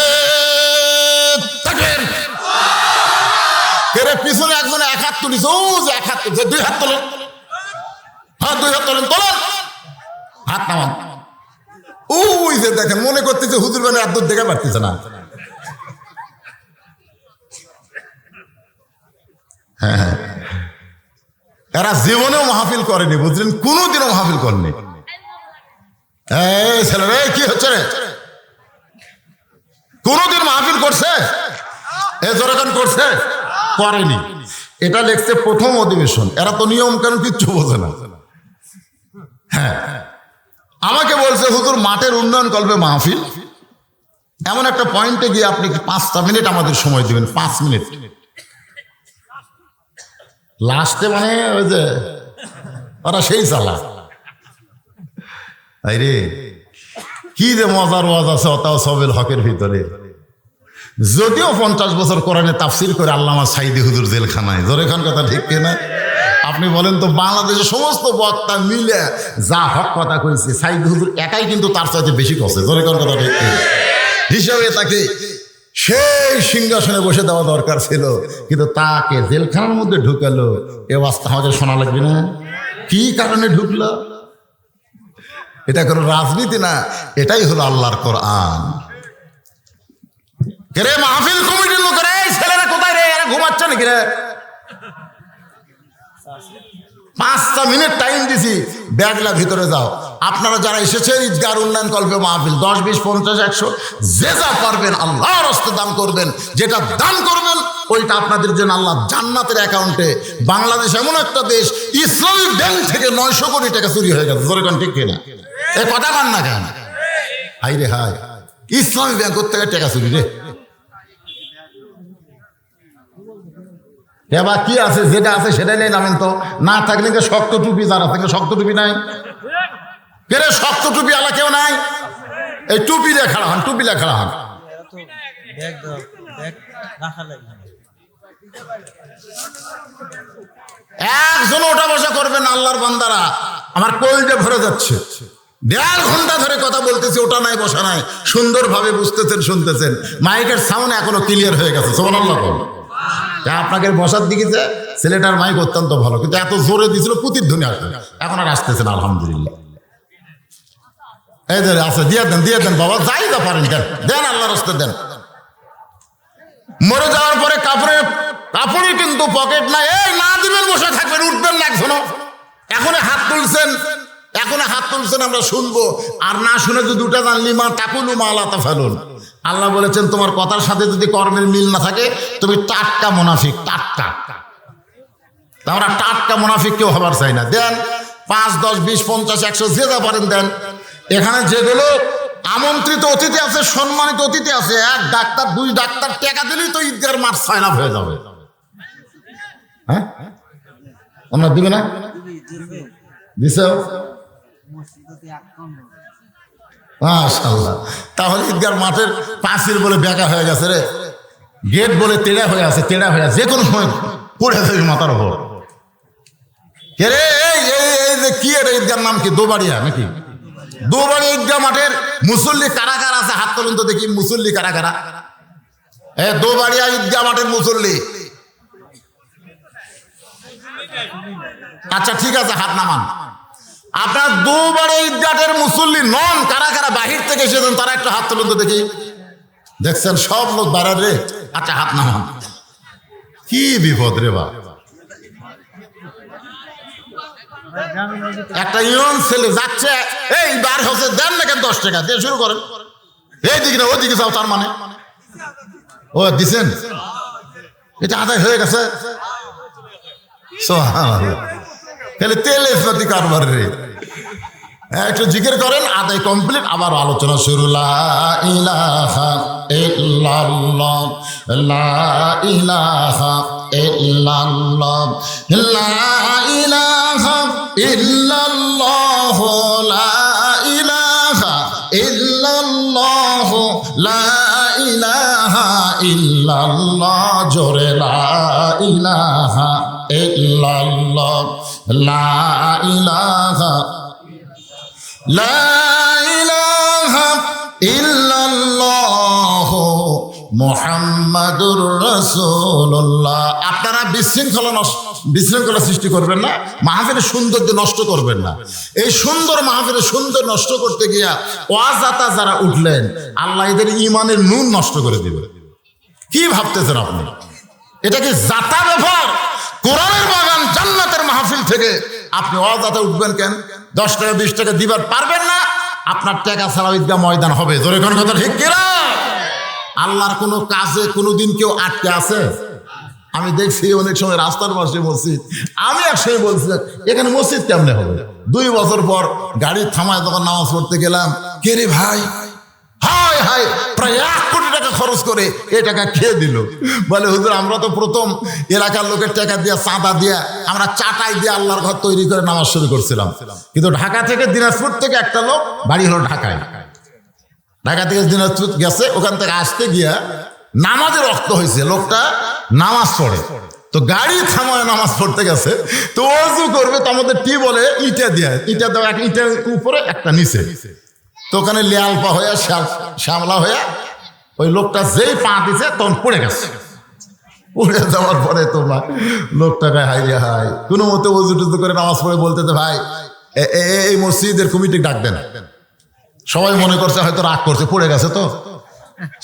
তাকবীর। তুলিস, ও যে এক হাত তুলছে, দুই হাত তোলেন, হ্যাঁ দুই হাত তোলেন, তোলেন, হাত নামান। ওই যে দেখেন মনে করতেছে হুজুর বানি হাত দেখা পারতেছে না। হ্যাঁ হ্যাঁ, এরা জীবনেও মাহফিল করেনি, বুঝলেন, কোনোদিনও মাহফিল করেনি। এই ছেলে রে, কি হচ্ছে রে, কোনদিন মাহফিল করছে? এ জোরেখান করছে? করেনি। এটা লিখছে প্রথম অধিবেশন, এরা তো নিয়ম কানুন কিচ্ছু বোঝে না। হ্যাঁ, আমাকে বলছে হুজুর মাঠের উন্নয়ন কল্পে মাহফিল, এমন একটা পয়েন্টে গিয়ে আপনি 5টা মিনিট আমাদের সময় দিবেন, 5 মিনিট। লাস্টে মানে ওই যে ওরা সেই চালা, রে কি যে মজার ওয়াজ আছে অতাও সবেল হকের ভিতরে। যদিও 50 বছর কোরআনে তাফসির করে আল্লামা সাইদি হুজুর জেলখানায়, জোরেখান কথা ঠিক কিনা? আপনি বলেন তো, বাংলাদেশের সমস্ত বক্তা মিলে যা হক কথা কইছে, সাইদি হুজুর একাই কিন্তু তার চাইতে বেশি কছে, জোরেখান কথা ঠিক কিনা? হিসাবে তাকে সেই সিংহাসনে বসে দেওয়া দরকার ছিল, কিন্তু তাকে জেলখানার মধ্যে ঢুকালো। এ অবস্থা আমাদের শোনা লাগবে না? কি কারণে ঢুকলো? এটা কোনো রাজনীতি না, এটাই হলো আল্লাহর কোরআন। রে মাহফিল কমিটির লোকেরা, এই ছেলেরা কোথায় রে, এরা ঘুমাচ্ছে নাকি রে? 5টা মিনিট টাইম দিছি, ব্যাগলা ভিতরে যাও। আপনারা যারা এসেছেন ঈদগার উন্নয়ন কল্পে মাহফিল, 10, 20, 50, 100 যে যা পারবেন আল্লাহর রাস্তায় দান করবেন। যেটা দান করবেন ওইটা আপনাদের জন্য আল্লাহ জান্নাতের অ্যাকাউন্টে। বাংলাদেশ এমন একটা দেশ, ইসলামী ব্যাংক থেকে 900 কোটি টাকা চুরি হয়ে গেছে, জোরে কোন ঠিক কিনা? এ কথা কান না কেন? হাই রে হাই, ইসলামী ব্যাংক থেকে টাকা চুরি রে। এবার কি আছে, যেটা আছে সেটাই নেই নামেন তো, না থাকলে শক্ত টুপি, যারা থাকে শক্ত টুপি নাই, কেরে শক্ত টুপি আলা কেউ নাই, এই টুপি দিয়ে খাড়া হন, টুপি দিয়ে খাড়া হন। একজন ওটা বসা করবেন আল্লাহর বান্দারা, আমার কলজে ভরে যাচ্ছে। 1.5 ঘন্টা ধরে কথা বলতেছি, ওটা নাই বসা নাই, সুন্দরভাবে বুঝতেছেন, শুনতেছেন। মাইকের সাউন্ড এখনো ক্লিয়ার হয়ে গেছে, সুবহানাল্লাহ। আপনাকে বসার দিকেছে, ছেলেটার মাইক অত্যন্ত ভালো, কিন্তু এত জোরে দিয়েছিল পুতির ধ্বনি আসবে, এখন আর আসতেছে না, আলহামদুলিল্লাহ। এই যে আছে, দিয়ে দেন বাবা, যাই যা পারেন দেন, আল্লাহর রাস্তায় দেন। মরে যাওয়ার পরে কাপড়ে কিন্তু পকেট নাই, এই না দিবেন, বসে থাকবেন, উঠবেন না এখনো। এখনো হাত তুলছেন, আমরা শুনবো। আর না শুনে যদি উঠে যান, লিমা তাকুলু মা লা তাফালুন। আল্লাহ বলেছেন তোমার কথার সাথে যদি কর্মের মিল না থাকে, তুমি টাটকা মুনাফিক, টাটকা। আমরা টাটকা মুনাফিক কেউ হবার চাই না। দেন 5, 10, 20, 50, 100 যে যা পারেন দেন। এখানে যেগুলো আমন্ত্রিত অতিথি আছে, সম্মানিত অতিথি আছে, 1 ডাক্তার 2 ডাক্তার টাকা দিলেই তো ঈদগার মাঠ সাইন আপ হয়ে যাবে। হ্যাঁ, আমরা দিবে না দিছে, মাশাআল্লাহ। তাহলে ঈদগার মাঠের পাঁচিল বলে বেঁকা হয়ে গেছে রে, গেট বলে তেড়া হয়ে আছে, যে কোনো সময় পড়ে যাবে মাথার উপর। রে এই যে কি এর ঈদগার নাম কি? দোবাড়িয়া নাকি? দোবাড়িয়া ঈদগাহ মাঠের মুসল্লি কারা কারা আছে, হাত তুলুন তো দেখি, মুসল্লি কারা কারা? দোবাড়িয়া ঈদগাহ মাঠের মুসল্লি, আচ্ছা ঠিক আছে, হাত নামান। আপনার দুবারে ঈদগাহের মুসল্লি নন, কারা কারা বাহির থেকে এসেছেন তারা একটা হাত তুলুন তো দেখি। দেখছেন সব লোক বাড়ার রে, আচ্ছা হাত নামান। কি বিপদ রে বা, একটা ইয়ং ছেলে যাচ্ছে, এই বার হচ্ছে, দেন না কেন 10 টাকা দিয়ে শুরু করেন, এই দিকে না ওই দিকে যাও, তার মানে ও দিছেন, এটা আদায় হয়ে গেছে। তাহলে তেল ইসলাতি কারবার রে, একটু জিকির করেন, আদায় কমপ্লিট, আবার আলোচনা শুরু। লা ইলাহা ইল্লাল্লাহ, লা ইলাহা ইল্লাল্লাহ, লা ইলাহা ইল্লাল্লাহ, লা ইলাহা ইল্লাল্লাহ, লা ইলাহা ইল্লাল্লাহ, জোরে লা ইলাহা ইল্লাল্লাহ, লা ইলাহা, লা ইলাহা ইল্লাল্লাহ, মুহাম্মাদুর রাসূলুল্লাহ। আপনারা বিশৃঙ্খলা সৃষ্টি করবেন না, মাহফিলের সৌন্দর্য নষ্ট করবেন না। এই সুন্দর মাহফিলের সুন্দর নষ্ট করতে গিয়া ওয়াজাতা যারা উঠলেন, আল্লাহ এদের ঈমানের নুন নষ্ট করে দিবে। কি ভাবতেছেন আপনি? এটা কি জাতা ব্যাপার? কোরআনের বাগান জান্নাতের মাহফিল থেকে আপনি ওয়াজাতে উঠবেন কেন? 10 টাকা 20 টাকা দিবার পারবেন না, আপনার টাকা ছাড়া ঈদগাহ ময়দান হবে। জোরে কোন কথা ঠিক কিনা? আল্লাহর কোনো কাজে কোনোদিন কেউ আটকে আছে? আমি দেখছি অনেক সময় রাস্তার পাশে মসজিদ, আমি একসময় বলছিলাম এখানে মসজিদ কেমনে হবে। 2 বছর পর গাড়ি থামায় তখন নামাজ পড়তে গেলাম, কে রে ভাই, হায় হায় প্রায় 1 কোটি টাকা খরচ করে এই টাকা খেয়ে দিল। বলে হুজুর আমরা তো প্রথম এলাকার লোকের টাকা দিয়ে চাঁদা দিয়া আমরা চাটাই দিয়ে আল্লাহর ঘর তৈরি করে নামাজ শুরু করছিলাম। কিন্তু ঢাকা থেকে দিনাজপুর থেকে একটা লোক, বাড়ি হলো ঢাকায়, ঢাকা থেকে দিনাজপুর গেছে, ওখান থেকে আসতে গিয়া নামাজের রক্ত হয়েছে, লোকটা নামাজ পড়ে, তো গাড়ি থামায় নামাজ পড়তে গেছে, তো ওযু করবে, তো আমাদের বলে ইটা দিয়ে, ইটা দেওয়া, এক ইটার উপরে একটা নিচে, তো ওখানে লেয়ালপা হয়ে শ্যামলা হয়ে ওই লোকটা যেই পা দিছে তখন পড়ে গেছে। পড়ে যাওয়ার পরে তোমার লোকটাকে হাই রে হাই কোনো মতে ওযু টুজু করে নামাজ পড়ে বলতেছে ভাই এই মসজিদের কমিটি ডাক দেন। সবাই মনে করছে হয়তো রাগ করছে, পড়ে গেছে, তো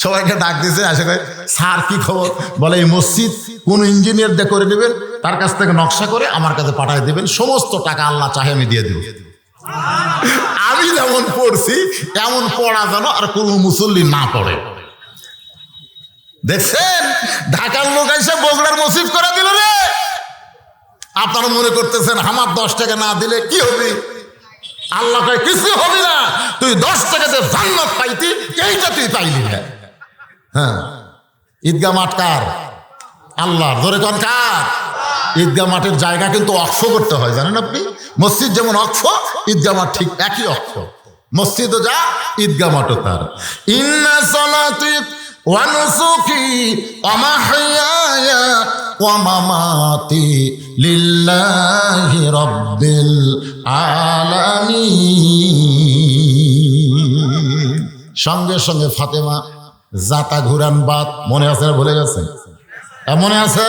সবাইকে ডাক দিয়েছে, আসে করে স্যার কি খবর? বলে এই মসজিদ কোন ইঞ্জিনিয়ার দিয়ে করে নেবেন, তার কাছ থেকে নকশা করে আমার কাছে পাঠিয়ে দেবেন, সমস্ত টাকা আল্লাহ চাহে আমি দিয়ে দেব। আমি যেমন পড়ছি এমন পড়া যেন আর কোন মুসল্লি না পড়ে। দেখছেন ঢাকার লোক এসে বগুড়ার মসজিদ করে দিল রে। আপনারা মনে করতেছেন আমার 10 টাকা না দিলে কি হবে? আল্লাহ কয় কিছু হবে না, তুই 10 টাকাতে জান্নাত পাইতি, এইটা তুই পাইলি না। হ্যাঁ, ঈদগাহ মাঠ কার? আল্লাহ। ধরে কোন কার? ঈদগাহ মাঠের জায়গা কিন্তু অক্ষ করতে হয়, জানেন আপনি? মসজিদ যেমন অক্ষ, ঈদগাহ মাঠ ঠিক একই অক্ষ। মসজিদও যা, ঈদগাহ মাঠও তার। ইন্না সালাতি ওয়া নুসুকি ওয়া মাহইয়ায়া ওয়া মামাতি লিল্লাহি রাব্বিল আলামিন। সঙ্গে সঙ্গে ফাতেমা জাতা ঘুরান বাদ, মনে আছে না ভুলে গেছেন? মনে আছে?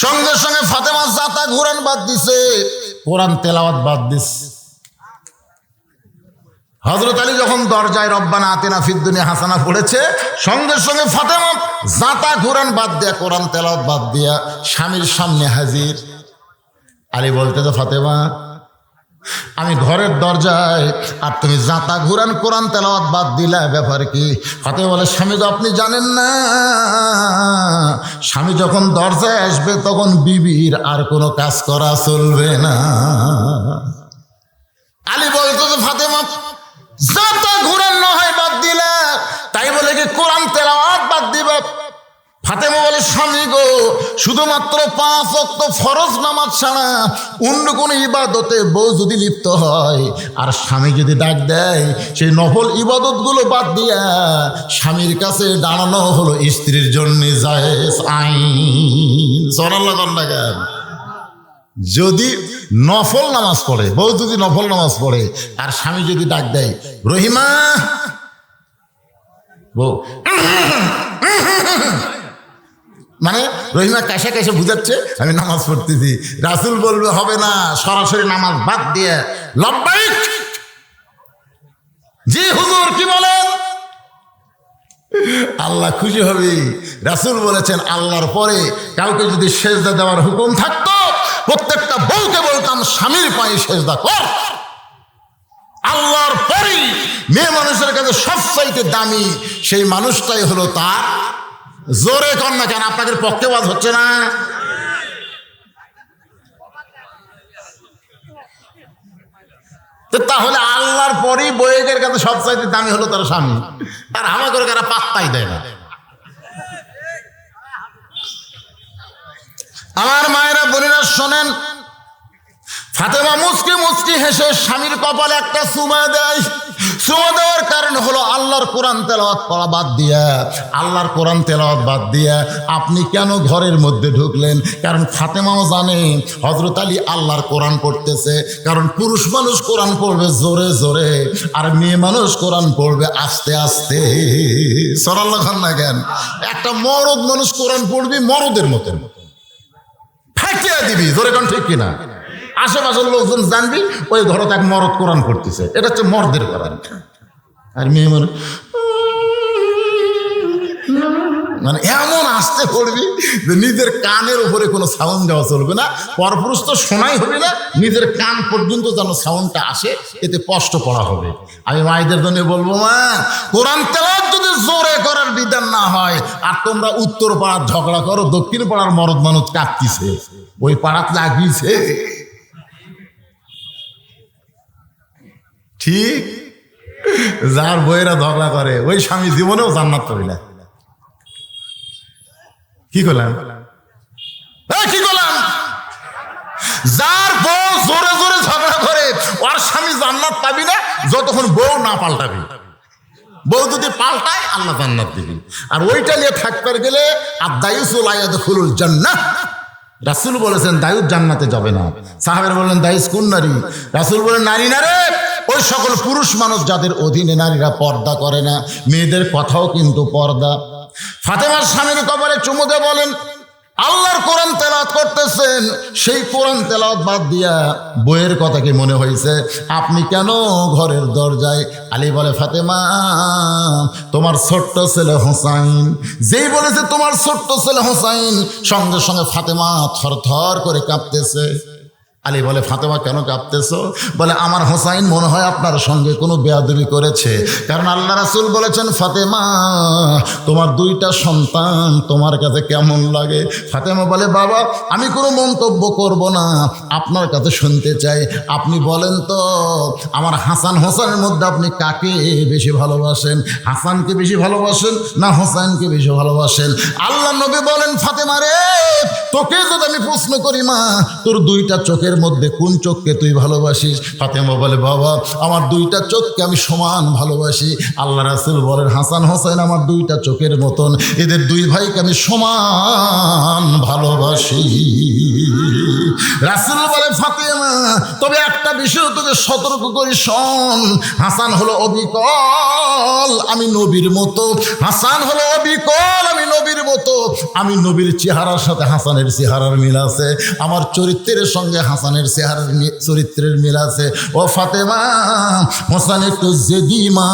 সঙ্গে সঙ্গে ফাতেমা জাতা ঘুরান বাদ দিছে, কোরআন তেলাওয়াত বাদ দিছে। হযরত আলী যখন দরজায় রব্বানা আতিনা ফিদ দুনিয়া হাসানা পড়েছে, সঙ্গে সঙ্গে ফাতেমা জাতা ঘুরান বাদ দিয়া কোরআন তেলাওয়াত বাদ দিয়া স্বামীর সামনে হাজির। আলী বলতেছে ফাতেমা আমি ঘরের দরজায় আর তুমি জাতা ঘুরান কোরআন তেলাওয়াত বাদ দিলা, ব্যাপার কি? ফাতেমা বলে স্বামী তো আপনি জানেন না, স্বামী যখন দরজায় আসবে তখন বিবির আর কোনো কাজ করা চলবে না। আলী বলতেছে ফাতেমা জাতা ঘুরান না হয় বাদ দিলা, তাই বলে কি কোরআন তেলাওয়াত বাদ দিবা? ফাতেমা বলে স্বামী গো, শুধুমাত্র 5 ওয়াক্ত ফরজ নামাজ ছাড়া অন্য কোন ইবাদতে বউ যদি লিপ্ত হয় আর স্বামী যদি ডাক দেয়, সেই নফল ইবাদত গুলো বাদ দিয়া স্বামীর কাছে দাঁড়ানো হলো স্ত্রীর জন্য জায়েজ আইন। সুবহানাল্লাহ। যদি নফল নামাজ পড়ে, বউ যদি নফল নামাজ পড়ে আর স্বামী যদি ডাক দেয় রহিমা, বউ মানে রহিমা কাশে কাশে বুঝাচ্ছে আমি নামাজ পড়তেছি, রাসূল বলবে হবে না, সরাসরি নামাজ বাদ দিয়ে লব্বাইক। জি হুজুর কি বলেন? আল্লাহ খুশি হবে। রাসূল বলেছেন আল্লাহর পরে কাউকে যদি সেজদা দেওয়ার হুকুম থাকতো, প্রত্যেকটা বউকে বলতাম স্বামীর পায়ে সেজদা কর। আল্লাহর পরেই মেয়ে মানুষের কাছে সবচাইতে দামি সেই মানুষটাই হলো তার। জোরে কর না কেন? আপনাদের পক্ষে ওয়াজ হচ্ছে না? তাহলে আল্লাহর পরেই বউয়ের কাছে সবচাইতে দামি হলো তার স্বামী, আর আমাদের কারা পাত্তাই দেয় না। আমার মায়েরা বোনেরা শোনেন, ফাতেমা মুচকি মুচকি হেসে স্বামীর কপালে একটা চুমা দেয়। চুমু দেওয়ার কারণ হলো আল্লাহর কোরআন তেলাওয়াত করা বাদ দিয়া, আল্লাহর কোরআন তেলাওয়াত বাদ দিয়া আপনি কেন ঘরের মধ্যে ঢুকলেন? কারণ ফাতেমাও জানে হযরত আলী আল্লাহর কোরআন পড়তেছে। কারণ পুরুষ মানুষ কোরআন পড়বে জোরে জোরে, আর মেয়ে মানুষ কোরআন পড়বে আস্তে আস্তে। সরাল্লাহ খান না কেন? একটা মরদ মানুষ কোরআন পড়বি মরদের মতন, ফাটিয়ে দিবি, জোরে কোন ঠিক কিনা? আশেপাশের লোকজন জানবি ওই ঘরে এক মরদ কোরআন পড়তেছে, এটা হচ্ছে মর্দের কোরআন। আর মেয়ে মানুষ মানে এমন আসতে পড়বি যে নিজের কানের উপরে কোনো সাউন্ড দেওয়া চলবে না, পরপুরুষ তো শোনাই হবে না, নিজের কান পর্যন্ত যেন সাউন্ডটা আসে, এতে কষ্ট পড়া হবে। আমি মায়েদের জন্য বলবো, মা কোরআন তেলাওয়াত যদি জোরে করার বিধান না হয়, আর তোমরা উত্তর পাড়ার ঝগড়া করো, দক্ষিণ পাড়ার মরদ মানুষ কাঁদতিছে, ওই পাড়াত লাগিয়েছে, ঠিক যার বইয়েরা ঝগড়া করে ওই স্বামী জীবনেও জান্নাত পাবে না। কি করলাম? কি করলাম? যার বউ জোরে জোরে ঝগড়া করে ওর স্বামী জান্নাত পাবি না যতক্ষণ বউ না পাল্টাবি। বউ যদি পাল্টায় আল্লাহ জান্নাত দিবি। আর ওইটা নিয়ে থাকতে গেলে আদায়ুসুল আয়াদখুলুল জান্নাহ, রাসূল বলেছেন দায়ুস জান্নাতে যাবে না। সাহাবেরা বললেন দায়ুস কোন নারী? রাসূল বলেন নারী না রে, ওই সকল পুরুষ মানুষ যাদের অধীনে নারীরা পর্দা করে না। মেয়েদের কথাও কিন্তু পর্দা। ফাতেমার স্বামীর কবরে চুমু দিয়ে বলেন আল্লাহর কোরআন তেলাওয়াত করতেছেন, সেই কোরআন তেলাওয়াত বাদ দিয়া বইয়ের কথা কি মনে হয়েছে? আপনি কেন ঘরের দরজায়? আলী বলে ফাতেমা তোমার ছোট্ট ছেলে হোসাইন। যেই বলেছে তোমার ছোট্ট ছেলে হোসাইন, সঙ্গে সঙ্গে ফাতেমা থরথর করে কাঁপতেছে। আলী বলে ফাতেমা কেন কাঁপতেছো? বলে আমার হোসাইন মনে হয় আপনার সঙ্গে কোনো বেয়াদবি করেছে, কারণ আল্লাহ রাসূল বলেছেন ফাতেমা তোমার দুইটা সন্তান তোমার কাছে কেমন লাগে? ফাতেমা বলে বাবা আমি কোনো মন্তব্য করব না, আপনার কাছে শুনতে চাই, আপনি বলেন তো আমার হাসান হোসেনের মধ্যে আপনি কাকে বেশি ভালোবাসেন? হাসানকে বেশি ভালোবাসেন না হোসেনকে বেশি ভালোবাসেন? আল্লাহ নবী বলেন ফাতেমা রে তোকে যদি আমি প্রশ্ন করি মা তোর দুইটা চোখের মধ্যে কোন চোখকে তুই ভালোবাসিস? ফাতেমা বলে বাবা আমার দুইটা চোখকে আমি সমান ভালোবাসি। আল্লাহ রাসূল বলেন হাসান হোসেন আমার দুইটা চোখের মতন, এদের দুই ভাইকে আমি সমান ভালোবাসি। রাসূল বলে ফাতেমা তবে একটা বিষয় তোকে সতর্ক করি শোন, হাসান হলো অবিকল আমি নবীর মতো, হাসান হলো অবিকল আমি নবীর মতো, আমি নবীর চেহারার সাথে হাসানের চেহারার মিল আছে, আমার চরিত্রের সঙ্গে হাসানের চেহারার চরিত্রের মিল আছে। ও ফাতেমা হোসেন একটু জেদি মা,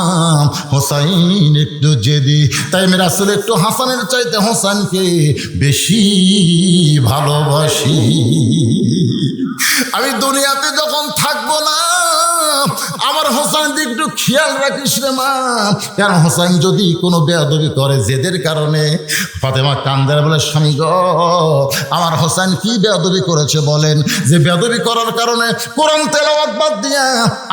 হোসাইন একটু জেদি, তাই আমি রাসূল একটু হাসানের চাইতে হোসেনকে বেশি ভালোবাসি। আমি দুনিয়াতে যখন থাকবো না আমার হোসেন একটু খেয়াল রাখিস রে মা, কারণ হোসেন যদি কোনো বেয়াদবি করে জেদের কারণে। ফাতেমা কান্দার বলে স্বামী গো আমার হোসেন কি বেয়াদবি করেছে বলেন, যে বেয়াদবি করার কারণে কোরআন তেলাওয়াত বাদ দিয়া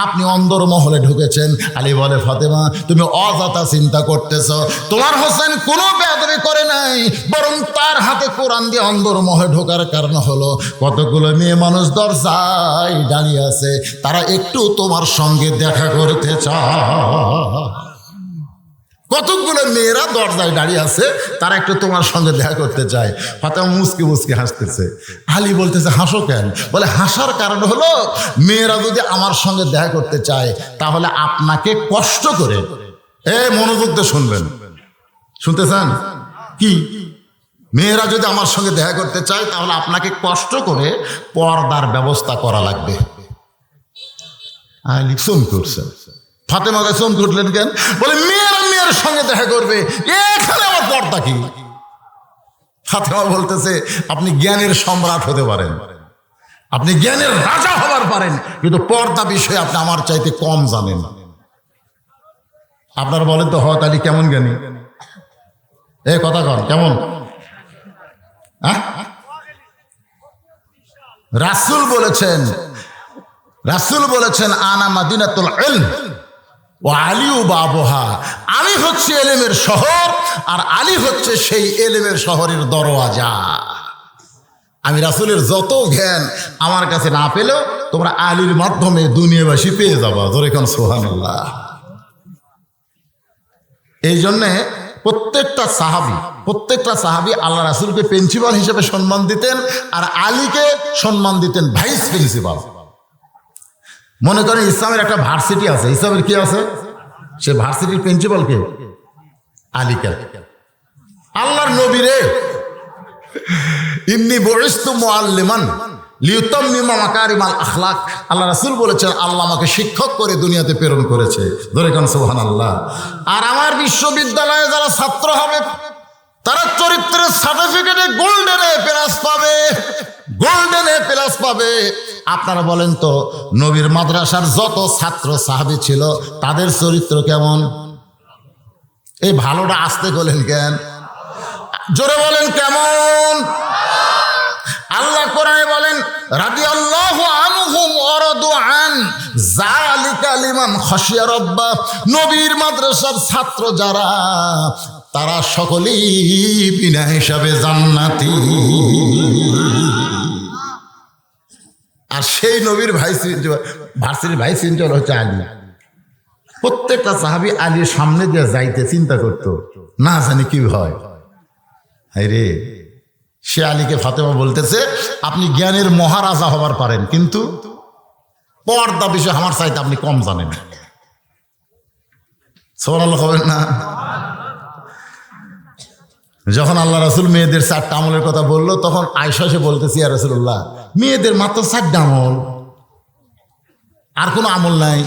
আপনি অন্দর মহলে ঢুকেছেন? আলী বলে ফাতেমা তুমি অযথা চিন্তা করতেছ, তোমার হোসেন কোনো বেয়াদবি করে নাই, বরং তার হাতে কোরআন দিয়ে অন্দর মহলে ঢোকার কারণ হলো কতগুলো মেয়ে মানুষ দরজায় দাঁড়িয়ে আছে, তারা একটু তোমার সঙ্গে দেখা করতে চায়। কতগুলো মেয়েরা দরজায় দাঁড়িয়ে আছে, তারা একটু তোমার সঙ্গে দেখা করতে চায়। ফাতেমা মুচকি মুচকি হাসতেছে। আলী বলতেছে হাসো কেন? বলে হাসার কারণ হলো মেয়েরা যদি আমার সঙ্গে দেখা করতে চায় তাহলে আপনাকে কষ্ট করে, মনোযোগ দিয়ে শুনবেন, শুনতে চান কি? মেয়েরা যদি আমার সঙ্গে দেখা করতে চায় তাহলে আপনাকে কষ্ট করে পর্দার ব্যবস্থা করা লাগবে। আলী চমকে করছে। ফাতেমাকে চমকে উঠলেন কেন? বলে মেয়েরা মেয়ের সঙ্গে দেখা করবে, এখানে আমার পর্দা কি? ফাতেমা বলতেছে আপনি জ্ঞানের সম্রাট হতে পারেন, আপনি জ্ঞানের রাজা হবার পারেন, কিন্তু পর্দা বিষয়ে আপনি আমার চাইতে কম জানেন। আপনারা বলেন তো হয়তো আলী কেমন জ্ঞানী? কথা কন কেমন? রাসূল বলেছেন আনা মাদিনাতুল ইলম ওয়া আলিউ বাবুহা, আমি হচ্ছে এলেমের শহর আর আলী হচ্ছে সেই এলেমের শহরের দরওয়াজা। আমি রাসূলের যত জ্ঞান আমার কাছে না পেলেও তোমরা আলীর মাধ্যমে দুনিয়াবাসী পেয়ে যাবা। জোরে কোন সুবহানাল্লাহ। এই জন্যে প্রত্যেকটা সাহাবি আল্লাহ রাসূলকে প্রিন্সিপাল হিসেবে সম্মান দিতেন, আর আলীকে সম্মান দিতেন ভাইস প্রিন্সিপাল। মনে করেন ইসলামের একটা ভার্সিটি আছে, ইসলামের কি আছে, সে ভার্সিটির প্রিন্সিপাল কে? আলীকে। আল্লাহর নবী রে, ইন্নী বুইসতু মুআল্লিমান লিউতাম্মিমা মাকারিমাল আখলাক, আল্লাহ রাসূল বলেছেন আল্লাহ আমাকে শিক্ষক করে দুনিয়াতে প্রেরণ করেছে। ধরে কান সুবহানাল্লাহ। আর আমার বিশ্ববিদ্যালয়ে যারা ছাত্র হবে তারা চরিত্রের সার্টিফিকেটে গোল্ডেন এ প্লাস পাবে। আপনারা বলেন তো, নবীর মাদ্রাসার যত ছাত্র সাহাবী ছিল তাদের চরিত্র কেমন? এই ভালোটা আসতে বলেন কেন? জোরে বলেন কেমন? আল্লাহ কোরআনে বলেন রাদিয়াল্লাহু আনহুম ওয়া রাদু আন যালিকা লিমান খাশিয়া রাব্বাহ। নবীর মাদ্রাসার ছাত্র যারা, তারা সকলেই বিনা হিসাবে জান্নাতি। আর সেই নবীর ভার্সিটির ভাইস প্রিন্সিপাল হচ্ছে আলী। প্রত্যেকটা সাহাবী আলীর সামনে দিয়ে যাইতে চিন্তা করতো, না জানি কি হয়। রে সে আলীকে ফাতেমা বলতেছে আপনি জ্ঞানের মহারাজা হবার পারেন, কিন্তু পর্দা বিষয়ে আমার চাইতে আপনি কম জানেন। সুবহানাল্লাহ হবেন না? যখন আল্লাহ রাসূল মেয়েদের 4টা আমলের কথা বললো, তখন আয়েশা এসে বলতেছে ইয়া রাসূলুল্লাহ, মেয়েদের মাত্র 4টা আমল, আর কোনো আমল নাই।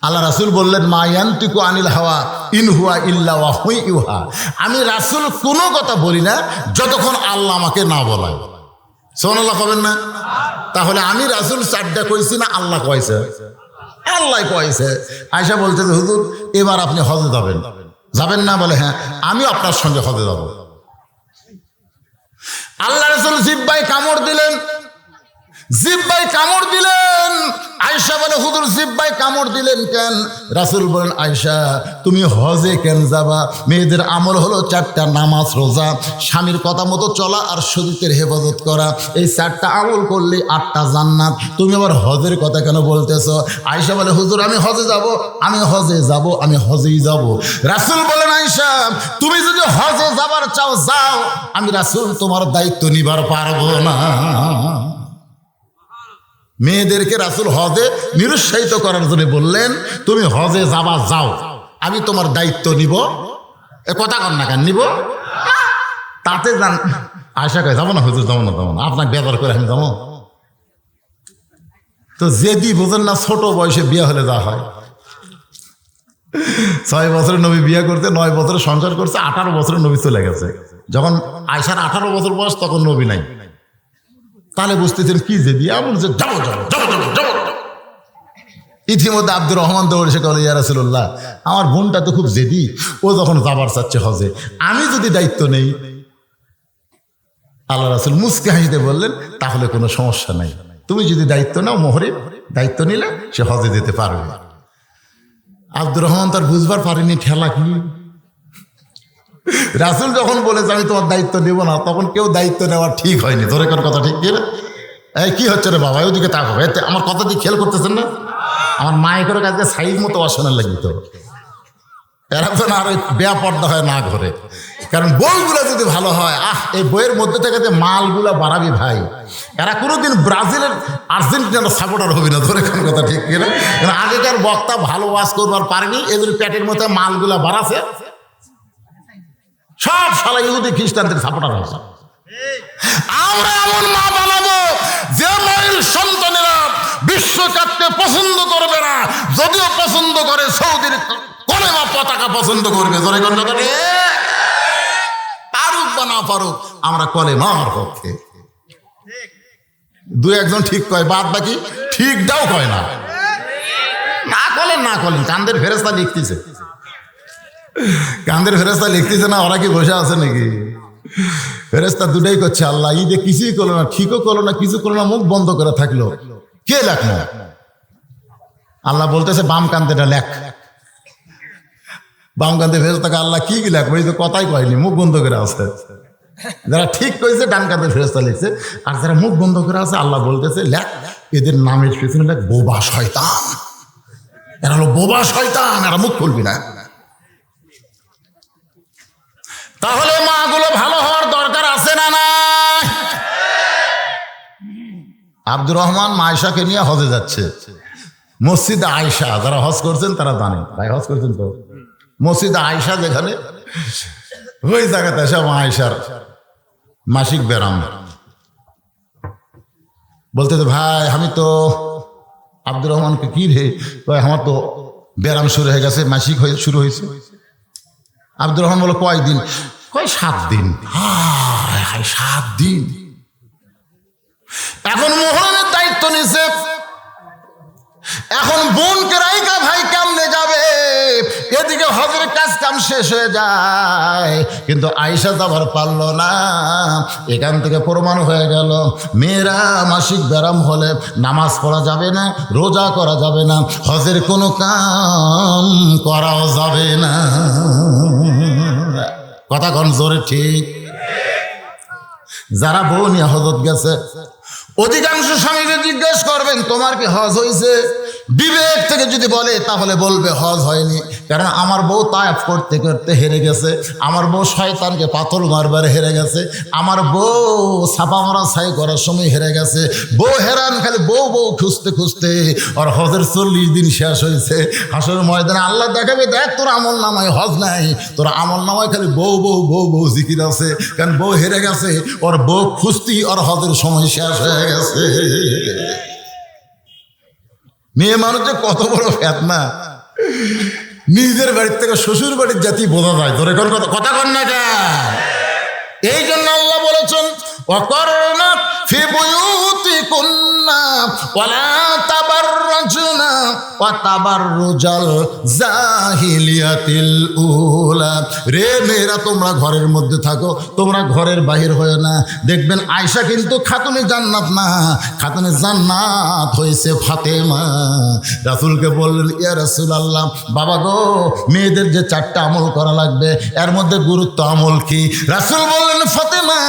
আল্লাহ রাসূল বললেন মা ইয়ান্তিকু আনিল হাওয়া ইন হুয়া ইল্লা ওয়াহয়ু ইউহা, আমি রাসূল কোনো কথা বলি না যতক্ষণ আল্লাহ আমাকে না বলায়। সুবহানাল্লাহ হবেন না? তাহলে আমি রাসূল 4টা কইছি না আল্লাহ কইছে? আল্লাহ কইছে। আয়েশা বলতেছে হুজুর এবার আপনি হজে যাবেন না? বলে হ্যাঁ, আমিও আপনার সঙ্গে হজে যাব। আল্লাহ রাসূল জিহ্বায় কামড় দিলেন। আয়েশা বলে হুজুর জিহ্বায় কামড় দিলেন কেন? রাসূল বলেন আয়েশা তুমি হজে কেন যাবা? মেয়েদের আমল হলো 4টা নামাজ, রোজা, স্বামীর কথা মতো চলা আর শরীরের হেফাজত করা। এই 4টা আমল করলে 8টা জান্নাত। তুমি আবার হজের কথা কেন বলতেছো? আয়েশা বলে হুজুর আমি হজেই যাব। রাসূল বলেন আয়েশা তুমি যদি হজে যাবার চাও যাও, আমি রাসূল তোমার দায়িত্ব নিবার পারবো না। মেয়েদেরকে রাসূল হজে নিরুৎসাহিত করার জন্য বললেন তুমি হজে যাও, আমি তোমার দায়িত্ব নিব। এ কথা কর না কেন? নিব তাতে যান। আয়েশা কয় যাবো না হুজুর, যাবো না আপনাকে বেজার করে আমি যাবো। তো যেদি বোঝেন না, ছোট বয়সে বিয়ে হলে যা হয়। 6 বছরে নবী বিয়ে করতে, 9 বছরে সংসার করছে, 18 বছরে নবী চলে গেছে। যখন আয়েশার 18 বছর বয়স তখন নবী নাই। তাহলে বুঝতেছেন কি যে দিয়ে এমন যে যাবো। ইতিমধ্যে আব্দুর রহমান দৌড়ে এসে বলে ইয়া রাসূলুল্লাহ আমার বোনটা তো খুব জেদি, ও যখন যাবার চাচ্ছে হজে, আমি যদি দায়িত্ব নেই। আল্লাহ রাসূল মুচকি হাসিতে বললেন তাহলে কোনো সমস্যা নাই, তুমি যদি দায়িত্ব নাও, মোহরের দায়িত্ব নিলে সে হজে যেতে পারবে। আব্দুর রহমান তার বুঝবার পারেনি ঠেলা কি। রাসূল যখন বলেছে আমি তোমার দায়িত্ব নেব না, তখন কেউ দায়িত্ব নেওয়া ঠিক হয়নি। ধরে কোন কথা ঠিক কিনা? এই কি হচ্ছে রে বাবা, ওইদিকে তাকো, আমার কথা দিয়ে খেয়াল করতেছেন না? আমার মায়ের করে কাজকে সাইজ মতো অশোনার লাগিত। এরা তো না আর ওই বেপর্দা হয় না ঘরে, কারণ বইগুলো যদি ভালো হয়, এই বইয়ের মধ্যে থেকে যে মালগুলা বাড়াবি ভাই, এরা কোনোদিন ব্রাজিলের আর্জেন্টিনার সাপোর্টার হবে না। ধরে কোন কথা ঠিক কিনা? আগেকার বক্তা ভালো ওয়াজ করবার পারেনি, এদের পেটের মধ্যে মালগুলা বাড়াছে, সব শালা ইহুদি খ্রিস্টানদের সাপোর্টার হয়েছে। আমরা এমন মা বানাবো যে মায়ের সন্তানেরা বিশ্বকাপকে পছন্দ করবে না, যদিও পছন্দ করে সৌদির কলেমা পতাকা পছন্দ করবে। ধরে কোন কথা? পারুক বা না পারুক, আমরা কলেমার পক্ষে। 2-1 ঠিক কয়, বাদ বাকি ঠিকটাও কয় না। না কলেন কান্দের ফেরেশতা লিখতেছে। না, ওরা কি বসে আছে নাকি? ফেরেশতা দুটাই করছে, আল্লাহ ঈদে কিছুই করলো না, ঠিকও করলো না, কিছু করলো না, মুখ বন্ধ করে থাকলো, কে লেখলো? আল্লাহ বলতেছে বাম কান্দেটা লেখ। বাম কান্দে ফেরেশতাকে আল্লাহ কি লেখবো, এই তো কথাই কয়নি, মুখ বন্ধ করে আছে। যারা ঠিক কইছে ডান কান্দে ফেরেশতা লিখছে, আর যারা মুখ বন্ধ করে আছে আল্লাহ বলতেছে লেখ, এদের নামের পিছনে লেখ বোবা শয়তান। এরা হলো বোবা শয়তান, এরা মুখ খুলবি না। আব্দুর রহমান আয়েশাকে নিয়ে হজে যাচ্ছে। মসজিদে আয়েশা, যারা হজ করছেন তারা জানেন, ভাই হজ করছেন তো, মসজিদে আয়েশা যেখানে, ওই জায়গাতে এসে আয়েশার মাসিক ব্যারাম বলতে, ভাই আমি তো আব্দুর রহমানকে, কি রে, আমার তো ব্যারাম শুরু হয়ে গেছে, মাসিক শুরু হয়েছে। আব্দুর রহমান বলো কয়দিন? কয় 7 দিন। হায় 7 দিন। এখন মোহরমের দায়িত্ব নিছে, এখন বোনকে রাইকা ভাই কেমনে যাবে? এদিকে হজের কাজ কাম শেষ হয়ে যায়, কিন্তু আয়েশা যাবার পারল না। এখান থেকে প্রমাণ হয়ে গেল, মেয়েরা মাসিক ব্যারাম হলে নামাজ পড়া যাবে না, রোজা করা যাবে না, হজের কোনো কাম করাও যাবে না। কথা কোন জোরে ঠিক? যারা বউ নিয়ে হজত গেছে, অধিকাংশ স্বামীকে জিজ্ঞেস করবেন তোমার কি হজ হয়েছে? বিবেক থেকে যদি বলে তাহলে বলবে হজ হয়নি, কারণ আমার বউ তায়েফ করতে করতে হেরে গেছে, আমার বউ শয়তানকে পাথর মারবার হেরে গেছে, আমার বউ ছাপা মারা ছাই করার সময় হেরে গেছে। বউ হেরান, খালি বউ বউ খুঁজতে খুঁজতে আর হজের 40 দিন শেষ হয়েছে। হাসরের ময়দানে আল্লাহ দেখাবে, দেখ তোর আমল নামায় হজ নাই, তোর আমল নামায় খালি বউ বউ বউ বউ জিকির আছে, কারণ বউ হেরে গেছে, ওর বউ খুঁজতি ওর হজের সময় শেষ হয়ে গেছে। মেয়ে মানুষ যে কত বড় ফেতনা, নিজের বাড়ির থেকে শ্বশুর বাড়ির জাতি বোঝা যায়। তোর এখন কথা কন না কেন? এই জন্য আল্লাহ বলেছেন, ওয়াকারনা ফি বুয়ুতিকুন্না ওয়ালা তাবাররাজনা ওয়া তাবাররুজাল জাহিলিয়াতিল উলা। রে মেয়েরা, তোমরা ঘরের মধ্যে থাকো, তোমরা ঘরের বাহির হয় না। দেখবেন আয়েশা কিন্তু খাতুনে জান্নাত না, খাতুনে জান্নাত হয়েছে ফাতেমা। রাসূলকে বললেন, ইয়া রাসূলুল্লাহ, বাবা গো, মেয়েদের যে 4টা আমল করা লাগবে, এর মধ্যে গুরুত্ব আমল কি? রাসূল বললেন, ফাতেমা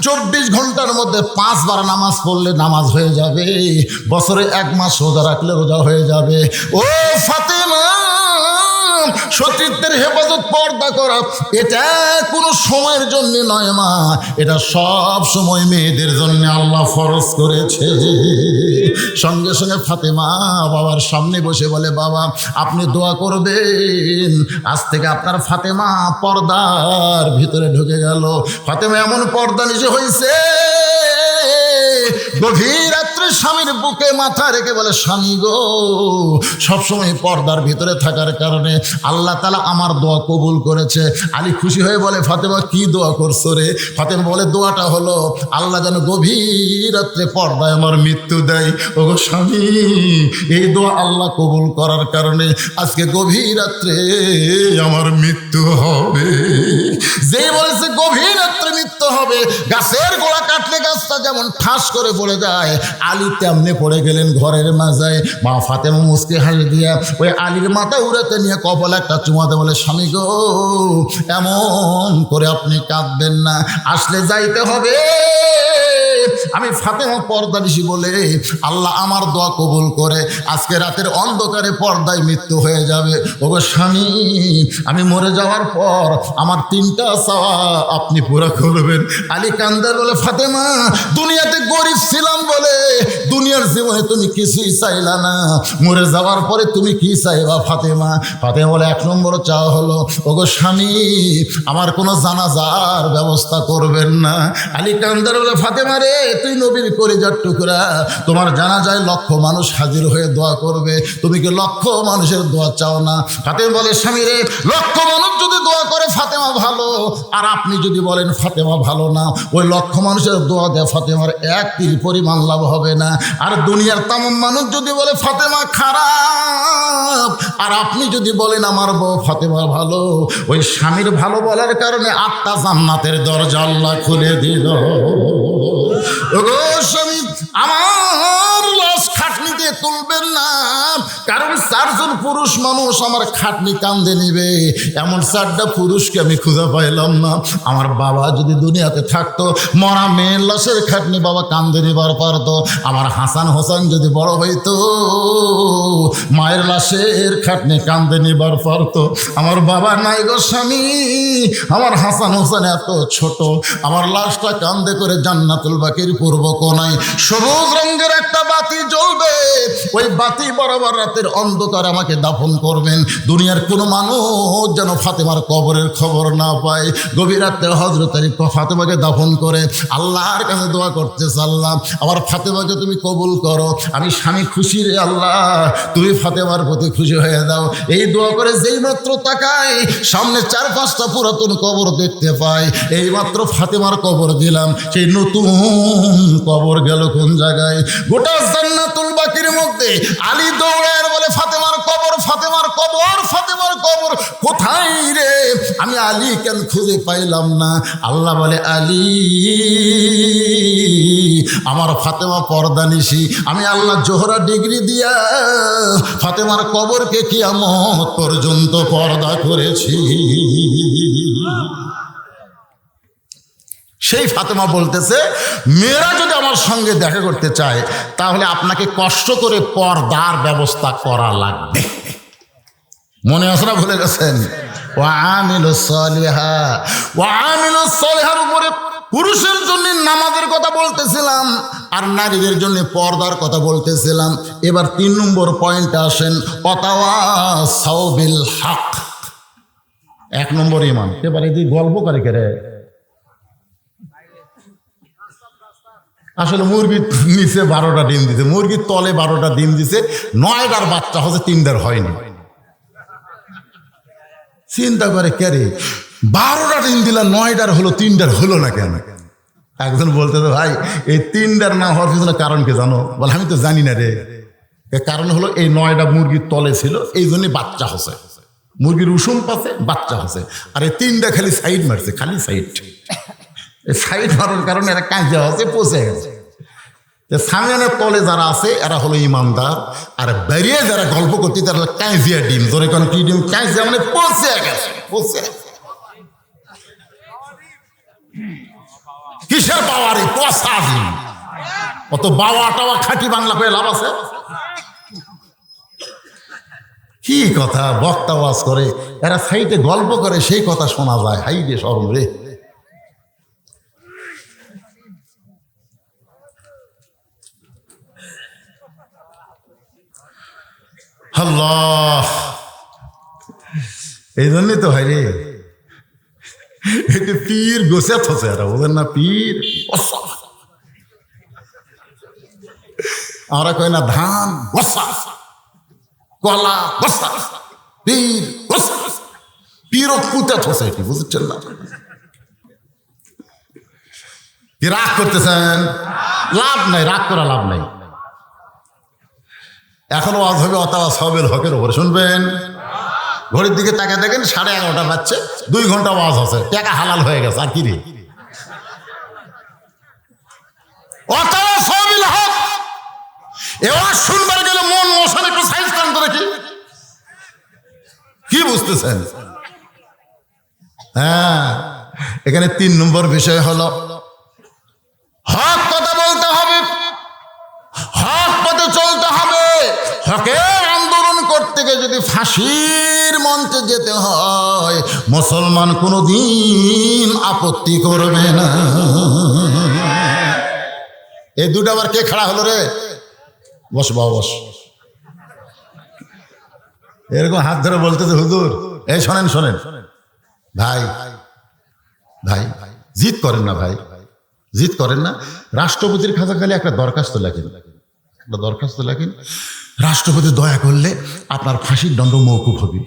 24 ঘন্টার মধ্যে 5 বার নামাজ পড়লে নামাজ হয়ে যাবে, বছরে 1 মাস রোজা রাখলে রোজা হয়ে যাবে। ও ফাতেমা, সতীত্বের হেফাজত, পর্দা করা, এটা কোনো সময়ের জন্য নয় মা, এটা সব সময় মেয়েদের জন্য আল্লাহ ফরজ করেছে। সঙ্গে সঙ্গে ফাতেমা বাবার সামনে বসে বলে, বাবা আপনি দোয়া করবেন, আজ থেকে আপনার ফাতেমা পর্দার ভিতরে ঢুকে গেল। ফাতেমা এমন পর্দা নিশে হয়েছে, গভীর রাত্রে স্বামীর বুকে মাথা রেখে বলে, স্বামী গো, সবসময় পর্দার ভিতরে থাকার কারণে আল্লাহ তাআলা আমার দোয়া কবুল করেছে। আলী খুশি হয়ে বলে, ফাতেমা কি দোয়া করছো রে? ফাতেমা বলে, দোয়াটা হলো, আল্লাহ যেন গভীর রাত্রে পর্দায় আমার মৃত্যু দেয়। ওগো স্বামী, এই দোয়া আল্লাহ কবুল করার কারণে আজকে গভীর রাত্রে আমার মৃত্যু হবে। যে বলেছে গভীর রাত্রে মৃত্যু হবে, গাছের গোড়া কাটলে গাছটা যেমন ঠাস করে পড়ে যায়, আলী তেমনি পড়ে গেলেন ঘরের মাঝায়। মা ফাতেমা মুচকি হাসি দিয়া ওই আলীর মাথা উড়াতে নিয়ে কপাল একটা চুমাতে বলে, স্বামী গো, এমন করে আপনি কাঁদবেন না, আসলে যাইতে হবে। আমি ফাতেমা পর্দা নিশি বলে আল্লাহ আমার দোয়া কবুল করে আজকে রাতের অন্ধকারে পর্দায় মৃত্যু হয়ে যাবে। ওগো স্বামী, আমি মরে যাওয়ার পর আমার 3টা চাওয়া আপনি পুরা করবেন। আলী কান্দার বলে, ফাতেমা দুনিয়াতে গরিব ছিলাম বলে দুনিয়ার জীবনে তুমি কিছুই চাইলা না, মরে যাওয়ার পরে তুমি কি চাইবা ফাতেমা? ফাতেমা বলে, 1 নম্বর চাওয়া হলো, ওগো স্বামী, আমার কোনো জানাজার ব্যবস্থা করবেন না। আলী কান্দার বলে, ফাতেমা রে, তুই নবীর কলিজার টুকরা, তোমার জানাজায় লক্ষ মানুষ হাজির হয়ে দোয়া করবে, তুমি কি লক্ষ মানুষের দোয়া চাও না? ফাতেমা বলে, স্বামী রে, লক্ষ মানুষ যদি দোয়া করে ফাতেমা ভালো, আর আপনি যদি বলেন ফাতেমা ভালো না, ওই লক্ষ মানুষের দোয়া দেয় ফাতেমার 1 তীর পরিমাণ লাভ হবে না। আর দুনিয়ার তামাম মানুষ যদি বলে ফাতেমা খারাপ, আর আপনি যদি বলেন আমার বউ ফাতেমা ভালো, ওই স্বামীর ভালো বলার কারণে 8টা জান্নাতের দরজা আল্লাহ খুলে দিল। ওগো স্বামী, আমার লাশ খাটনিতে তুলবেন না, কারণ 4 জন পুরুষ মানুষ আমার খাটনি কান্দে নিবে, এমন 4টা পুরুষকে আমি খুঁজে পাইলাম না। আমার বাবা যদি দুনিয়াতে থাকতো, মরা মেয়ের লাশের খাটনি বাবা কান্দে নিবার পারতো। আমার হাসান হোসেন যদি বড় হইতো, মায়ের লাশের খাটনি কান্দে নিবার পারতো। আমার বাবা নাই গো স্বামী, আমার হাসান হোসেন এত ছোট, আমার লাশটা কান্দে করে জান্নাতুল বাকির পূর্ব কোনায় সবুজ রঙের একটা বাতি জ্বলবে, ওই বাতি বরাবর রাতের অন্ধকার আমাকে দাফন করবেন। দুনিয়ার কোনো মানুষ যেন ফাতেমার কবরের খবর না পায়। গভীর রাতে হযরত আলী ফাতেমাকে দাফন করে আল্লাহর কাছে দোয়া করতেছে, আল্লাহ আমার ফাতেমাকে তুমি কবুল করো, আমি স্বামী খুশি রে আল্লাহ, তুমি ফাতেমার প্রতি খুশি হয়ে দাও। এই দোয়া করে যেই মাত্র তাকায় সামনে 4-5টা পুরাতন কবর দেখতে পাই, এই মাত্র ফাতেমার কবর দিলাম, সেই নতুন কবর গেল কোন জায়গায়? গোটা জান্নাতুল বাকির মধ্যে আলী দৌড়ায় বলে ফাতেমার কবর, ফাতেমার কবর, ফাতেমার কবর কোথায় রে? আমি আলী কেন খুঁজে পাইলাম না? আল্লাহ বলে আলী, আমার ফাতেমা পর্দানিশি, আমি আল্লাহ জোহরা ডিগ্রি দিয়া ফাতেমার কবরকে কিয়ামত পর্যন্ত পর্দা করেছি। সেই ফাতেমা বলতেছে, মেয়েরা যদি আমার সঙ্গে দেখা করতে চায় তাহলে আপনাকে কষ্ট করে পর্দার ব্যবস্থা করা লাগবে। মনে আছে না, ভুলে গেছেন? ওয়ামিলুস সালিহাত, ওয়ামিলুস সালিহার উপরে পুরুষের জন্য নামাজের কথা বলতেছিলাম আর নারীদের জন্য পর্দার কথা বলতেছিলাম। এবার 3 নম্বর পয়েন্টে আসেন, ওয়াতাওয়াসাউ বিল হক। 1 নম্বর ঈমান। এবারে এই গল্প করে কেরে আসলে মুরগির নিচে 12টা ডিম দিছে, মুরগির তলে 12টা ডিম দিছে, 9টার বাচ্চা হচ্ছে, 3টার হয়নি। চিন্তা করে কেরে 12টা ডিম দিলাম, 9টার হলো, 3টার হলো না কেন? একজন বলতে তো ভাই এই 3টার না হওয়ার পিছনে কারণ কে জানো? বলে আমি তো জানি না রে। কারণ হলো এই 9টা মুরগির তলে ছিল, এই জন্যই বাচ্চা হচ্ছে, মুরগির উষুম পাচ্ছে, বাচ্চা হচ্ছে। আর এই 3টা খালি সাইড মারছে, খালি সাইড। সাইড মারার কারণে এরা কাঁচা হচ্ছে, পচে গেছে। সামনের তলে যারা আছে এরা হলো ইমানদার, আর বেরিয়ে যারা গল্প করতে তারা কাঁচিয়া ডিম, ধরে কোনো কি ডিম? কাঁচিয়া মানে পচে গেছে, পচে। কিসের বাওয়ারি? পচা ডিম। অত বাওয়া টাওয়া খাঁটি বাংলা করে লাভ আছে? কি কথা বক্তা ওয়াজ করে, এরা সাইডে গল্প করে, সেই কথা শোনা যায়। হাই রে শরম রে। আল্লাহ, এই জন্যই তো ভাই রে, এটা পীর গোসা থসে, এরা বলেন না পীর। আমরা কই না ধান গোসা, কলা গোসা, পীর গোসা, পীর পুঁতে থসে, এটি বুঝছেন না? কি রাগ করতেছেন? লাভ নাই, রাগ করা লাভ নাই। এখনো ওয়াজ হবে ওয়াতাওয়াসাউ বিল হকের উপরে, শুনবেন? ঘড়ির দিকে তাকে দেখেন 11:30 বাজছে, 2 ঘন্টা ওয়াজ আছে, টাকা হালাল হয়ে গেছে। আর কি রে? ওয়াতাওয়াসাউ বিল হক, এ ওয়াজ শুনবার গেলে মন মশান একটু সাইজ টানতে দেখি। কি বুঝতেছেন? হ্যাঁ, এখানে 3 নম্বর বিষয় হলো হক কথা বলতে হবে, হক পথে চলতে হবে। হকের আন্দোলন করতে গিয়ে যদি ফাঁসির মঞ্চে যেতে হয়, মুসলমান কোনোদিন আপত্তি করবে না। এই 2টা আবার কে খাড়া হলো রে? বস বাবা বস। এরকম হাত ধরে বলতেছে হুজুর, এই শোনেন শোনেন ভাই, ভাই জিদ করেন না, ভাই জিদ করেন না। রাষ্ট্রপতির কাছে খালি একটা দরখাস্ত লেখেন, একটা দরখাস্ত লেখেন, রাষ্ট্রপতি দয়া করলে আপনার ফাঁসির দণ্ড মওকুফ হবে।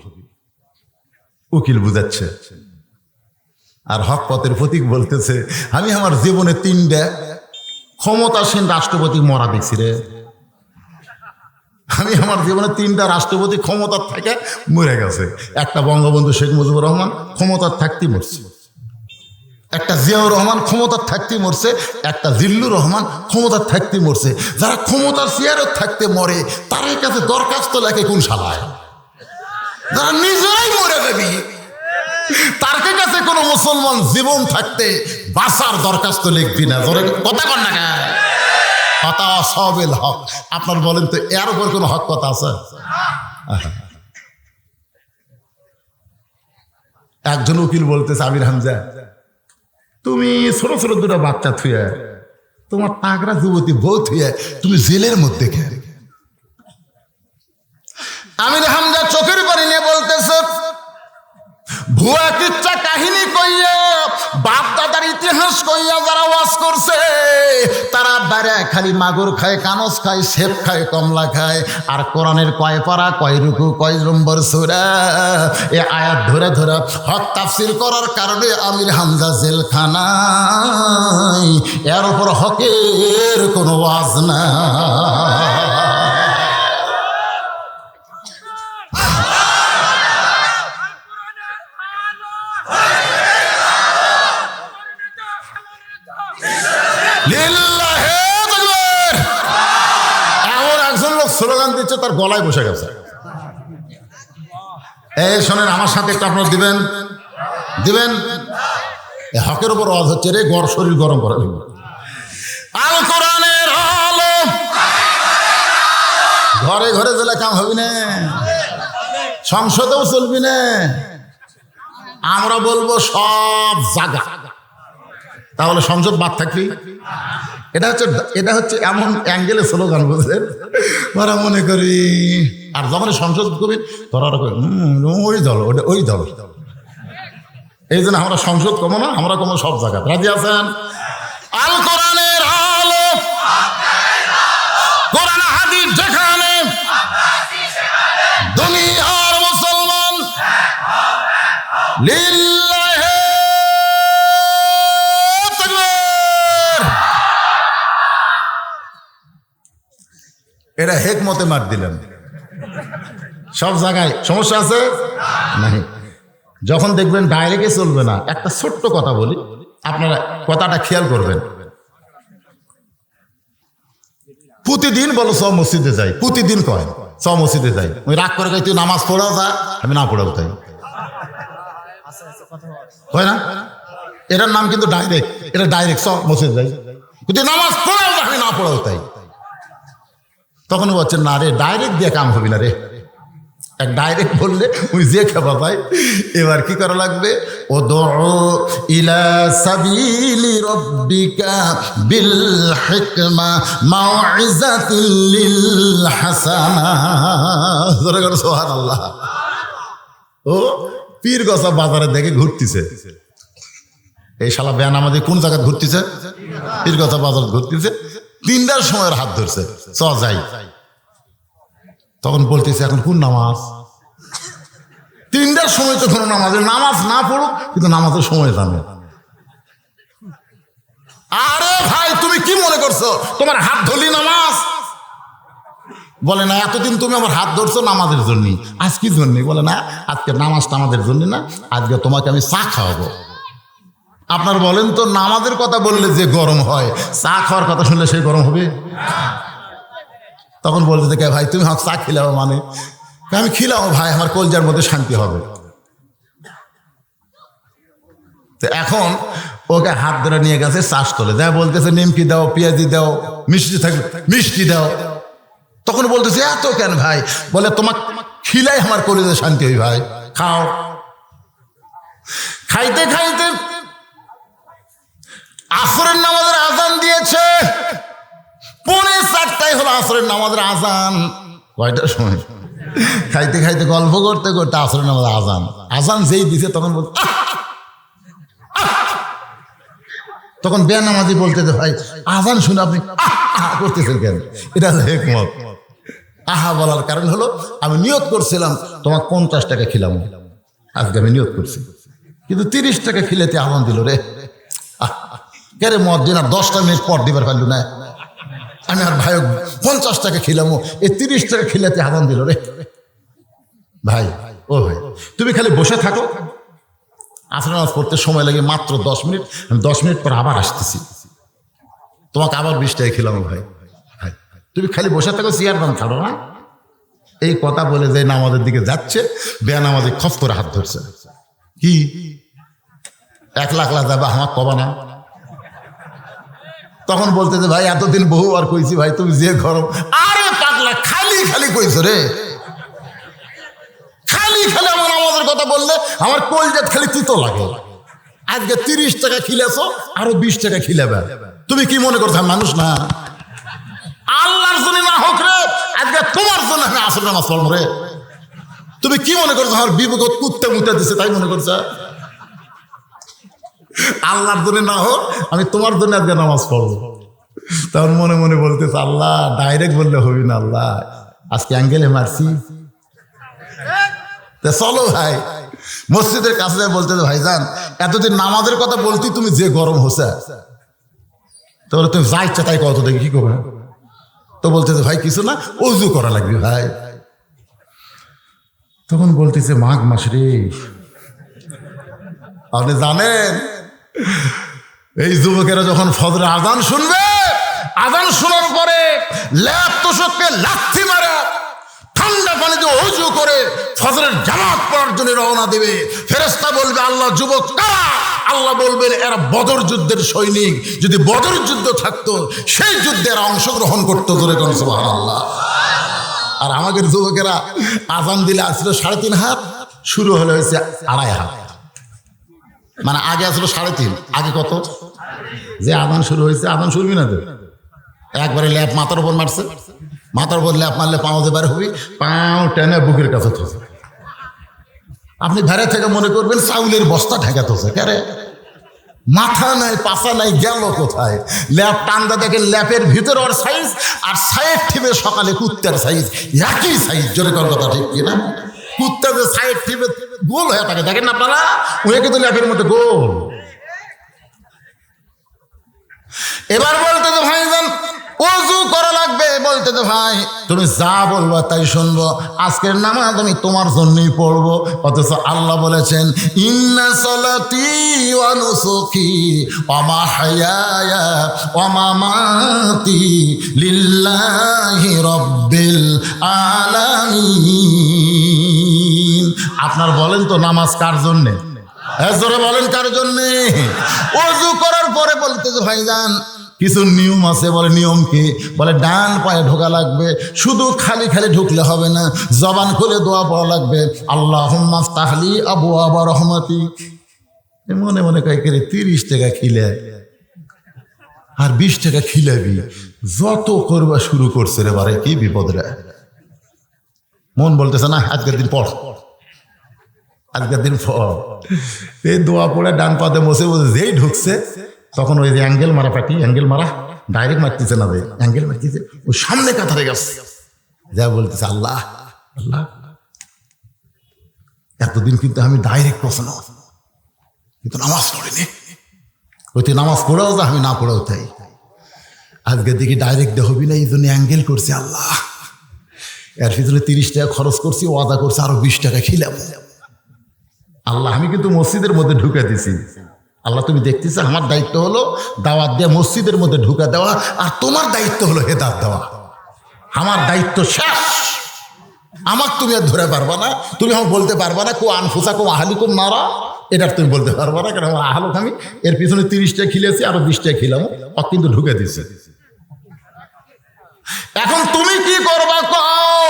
উকিল বুঝাচ্ছে, আর হক পথের প্রতীক বলতেছে আমি আমার জীবনে 3টা ক্ষমতাসীন রাষ্ট্রপতি মরা দেখছি রে। আমি আমার জীবনে 3টা রাষ্ট্রপতি ক্ষমতার থেকে মরে গেছে। একটা বঙ্গবন্ধু শেখ মুজিবুর রহমান ক্ষমতার থাকতেই মরছে, একটা জিয়াউর রহমান ক্ষমতার থাকতে মরছে, একটা জিল্লুর রহমান ক্ষমতার থাকতে মরছে। যারা ক্ষমতার চেয়ারে থাকতে মরে তার কাছে দরখাস্ত লেখে কোন শালায়? যারা নিজেরাই মরে দেবি তার কাছে কোনো মুসলমান জীবন থাকতে বাঁচার দরখাস্ত লিখবি না। কথা কন না কথা সবেল হক। আপনার বলেন তো এর উপর কোনো হক কথা আছে? একজন উকিল বলতেছে, আমির হামজা তুমি ছোট ছোট দুটো বাচ্চা থুয়ে তোমার তাগড়া যুবতী বউ থুয়ে তুমি জেলের মধ্যে কেন? আমির হামজা চোখের পানি নিয়ে বলতেছে, ভুয়া কিচ্ছা কাহিনী কইয়া বাপ দাদার ইতিহাস কইয়া যারা ওয়াজ করছে তারা বাইরে খালি মাগুর খায়, কানস খায়, সেপ খায়, কমলা খায়, আর কোরআনের কয় পারা, কয় রুকু, কয় নম্বর সূরা এ আয়াত ধরে ধরে হক তাফসীর করার কারণে আমির হামজা জেলখানায়। এর উপর হকের কোনো ওয়াজ না। এমন একজন লোক স্লোগান দিচ্ছে তার গলায় বসে গেছে। এই শোনেন, আমার সাথে একটু আপনার দিবেন দিবেন হকের উপর ওয়াজ হচ্ছে রে, শরীর গরম করে দিবেন। আল কোরআনের আলো ঘরে ঘরে জেলে কাম হবি না, সংসদেও চলবি না। আমরা বলবো সব জায়গা, তাহলে সংসদ বাদ থাকবি। এটা হচ্ছে এমন অ্যাঙ্গেলে স্লোগান, বুঝলেন? ওরা মনে করি আর যখন সংসদ কবি তোরা ওই দল, ওই দল। এই জন্য আমরা সংসদ কমো না, আমরা কমো সব জায়গা। রাজি আছেন? আল কোরআনের আলো, কোরআন হাদিস যেখানে, দুনিয়ার মুসলমান লিল্লাহি তাকবীর। এটা হেকমতে মার দিলেন। সব জায়গায় সমস্যা আছে নাই। যখন দেখবেন ডাইরেক্টে চলবে না, একটা ছোট্ট কথা বলি, আপনারা কথাটা খেয়াল করবেন। প্রতিদিন বলো সব মসজিদে যাই, প্রতিদিন কয় সব মসজিদে যাই। ওই রাগ করে তুই নামাজ পড়াও যা, আমি না পড়াও তাই হয় না? এটার নাম কিন্তু ডাইরেক্ট, এটা ডাইরেক্ট সব মসজিদে যাই, তুই নামাজ পড়াও যা, আমি না পড়াও তাই। তখন বলছেন না রে, ডাইরেক্ট দিয়ে কাম হবি না রে। এক ডাইরেক্ট বললে ওই যে খাবা ভাই। এবার কি করা লাগবে? উদউ ইলা সাবিলি রাব্বিকা বিল হিকমা মাউইজাতিল লিল হাসানা। জোরে করে সুবহানাল্লাহ। ও পীরগছা বাজারে দেখে ঘুরতেছে, এই শালা বেয়া নামাজি কোন জায়গায় ঘুরতেছে? পীরগছা বাজার ঘুরতেছে। 3টার সময় হাত ধরছে, চ যাই। তখন বলতেছে এখন কোন নামাজ? 3টার সময় তো কোনো নামাজ না পড়ুক, কিন্তু নামাজের সময় জানে। আরে ভাই তুমি কি মনে করছো তোমার হাত ধরলি নামাজ? বলে না, এতদিন তুমি আমার হাত ধরছো নামাজের জন্য, আজ কি জন্য? বলে না, আজকে নামাজটা আমাদের জন্য না, আজকে তোমাকে আমি চা খাওয়াবো। আপনার বলেন তো, নামাজের কথা বললে যে গরম হয়, চা খাওয়ার কথা শুনলে সেই গরম হবে? তখন বলতে কে ভাই তুমি চা খিলাও? মানে আমি খিলাও ভাই, আমার কলজার মধ্যে শান্তি হবে। তো এখন ওকে হাত ধরে নিয়ে গেছে চাষ তোলে, দেয় বলতেছে নিমকি দাও, পেঁয়াজি দাও, মিষ্টি থাকলে মিষ্টি দাও। তখন বলতেছে এত কেন ভাই? বলে তোমাকে খিলাই আমার কলিজে শান্তি হই ভাই, খাও। খাইতে খাইতে আসরের নামাজের আজান দিয়েছে। 4:45 হলো আসরের নামাজের আজান। কয়টার সময়? খাইতে খাইতে গল্প করতে করতে আসরের নামাজের আজান। আজান যেই দিছে তখন বল, তখন বেনামাজি বলতে ভাই আজান শুনে আপনি করতেছেন কেন? এটা হলো হিকমত। আহা বলার কারণ হলো আমি নিয়ত করছিলাম তোমাকে 50 টাকা খিলাম, আজকে আমি নিয়ত করছি, কিন্তু 30 টাকা খিলেতে আজান দিল রে। কে রে মদ দিন আর 10টা মিনিট পর দিবার পারল না, আমি আর ভাই 50 টাকা খিলামো, এই 30 টাকা খিলাতে আজান দিল রে। ভাই ও ভাই তুমি খালি বসে থাকো, আসর নামাজ পড়তে সময় লাগে মাত্র 10 মিনিট, আমি 10 মিনিট পর আবার আসতেছি, তোমাকে আবার 20 টাকা খেলাম। ভাই ভাই তুমি খালি বসে থাকো, চেয়ার দাম ছাড়ো না। এই কথা বলে যে নামাজের দিকে যাচ্ছে, বেনামাজি খপ করে হাত ধরছে, কি 1 লাখ যাবে আমার কবা না। তখন বলতে যে ভাই এতদিন বহু আর কইছি ভাই তুমি যে গরম। আরে পাগলা, খালি খালি কইছো রে, খালি খালি আমার নামাজের কথা বললে আমার কলজাত খালি তিতো লাগে। আজকে 30 টাকা খিলেছো, আরো 20 টাকা খিলাবে। তুমি কি মনে করছো আমি মানুষ না? আল্লাহর জন্য না হোক রে, আজকে তোমার জন্য আমি আসর নামাজ পড়বো রে। তুমি কি মনে করছো আমার বিবেক কুত্তে মুতে দিছে তাই মনে করছো? আল্লাহর জন্য না হোক, আমি তোমার জন্য আজকে নামাজ পড়বো। তখন মনে মনে বলতেছে আল্লাহ ডাইরেক্ট বললে হবি না, আল্লাহ আজকে অ্যাঙ্গেলে মারছি। চলো ভাই মসজিদের কাছে বলতে ভাইজান এতদিন নামাজের কথা বলতি, তুমি যে গরম হচ্ছে তাহলে তুমি যা ইচ্ছা তাই কত দেখি কি করবে। তো বলতেছে ভাই কিছু না, অজু করা লাগবে ভাই। তখন বলতেছে মাঘ মাস রে, আপনি জানেন এই যুবকেরা যখন ফজরের আজান শুনবে, আজান শোনার পরে ল্যাপ তোষককে লাথি মারে ঠান্ডা পানিতে অজু করে ফজরের জামাত পড়ার জন্য রওনা দেবে। ফেরেশতা বলবে আল্লাহ যুবক কারা? আল্লাহ বলবেন এরা বদর যুদ্ধের সৈনিক। যদি বদর যুদ্ধ থাকতো সেই যুদ্ধে এরা অংশগ্রহণ করতো। জোরে কোন সুবহানাল্লাহ। আর আমাদের যুবকেরা আজান দিলে আসলে 3.5 হাত, শুরু হলে হয়েছে 2.5 হাত। মানে আগে আসলে 3.5, আগে কত? যে আজান শুরু হয়েছে, আজান শুরুই না তো একবারে ল্যাপ মাথার উপর মারছে, মাথার উপর ল্যাপ মারলে পাও যে বার হবি, পাও টেনে বুকের কাছে থসে। আপনি ভেড়া থেকে মনে করবেন চাউলের বস্তা ঠেকাতেছে, কেরে মাথা নাই পাছা নাই, গেল কোথায়? ল্যাপ টান্দা দেখেন, ল্যাপের ভিতরে ওর সাইজ আর সাইড টিপে সকালে কুত্তার সাইজ, একই সাইজ। জোরে কোন কথা ঠিক কিনা? কুত্তা যে সাইড টিপে গোল হয়ে থাকে দেখেন না আপনারা, ওই কিন্তু ল্যাপের মধ্যে গোল। এবার বলতে তো ভাইজান ওযু করা লাগবে। বলতে তো ভাই তুমি যা বলবা তাই শুনবো, আজকের নামাজ আমি তোমার জন্যই পড়বো। অথচ আল্লাহ বলেছেন ইন্না সলাতি ওয়া নুসুকি ওয়া মাহইয়ায়া ওয়া মামাতি লিল্লাহি রাব্বিল আলামিন। আপনার বলেন তো নামাজ কার জন্যে? জোরে বলেন কার জন্যে? ওযু করার পরে বলতে যে ভাইজান কিছু নিয়ম আছে। বলে নিয়ম কি? বলে ডান পায়ে ঢোকা লাগবে। শুধু খালি খালি ঢুকলে হবে না, জবান খুলে দোয়া পড়া লাগবে, আল্লাহুম্মা ফতাহলি আবওয়াবা রাহমাতিক। মনে মনে কয় করে 30 টাকা খিলে আর 20 টাকা খিলাবি, যত করবা শুরু করছে রে বারে, কি বিপদ রে। মন বলতেছে না আজকের দিন পড়, আজকের দিন পড়। এই দোয়া পড়ে ডান পাতে বসে বসে যেই ঢুকছে তখন ওই যে অ্যাঙ্গেল মারা পাটি, অ্যাঙ্গেল মারা ডাইরেক্ট মারতেছে না, রে অ্যাঙ্গেল মারতেছে ওই সামনে কাতারে গেছে, যা বলতেছে আল্লাহ আল্লাহ এতদিন কিন্তু আমি ডাইরেক্ট পছন্দ কিন্তু নামাজ পড়িনি। ওই তুই নামাজ পড়েও যা, আমি না পড়েও তাই। আজকে দেখি ডাইরেক্ট হবি না, এই জন্য অ্যাঙ্গেল করছি। আল্লাহ এর ভিতরে 30 টাকা খরচ করছি, ওয়াদা করছি আরো 20 টাকা খিলাম। আল্লাহ আমি কিন্তু মসজিদের মধ্যে ঢুকে দিছি। আল্লাহ তুমি দেখতেছো আমার দায়িত্ব হলো দাওয়াত দিয়ে মসজিদের মধ্যে ঢুকা দেওয়া, আর তোমার দায়িত্ব হলো হেদায়েত দেওয়া। আমার দায়িত্ব শেষ, আমার তুমি আর ধরে পারবা না। তুমি আমাকে বলতে পারবা না কো আনফুসাকুম আহলিকুম নারা, এটা তুমি বলতে পারবা না, কারণ আমার আহলক আমি এর পিছনে 30 টাকা খিলেছি, আরো 20 টাকা খিলাম, ও কিন্তু ঢুকে দিছে। এখন তুমি কি করবা কও?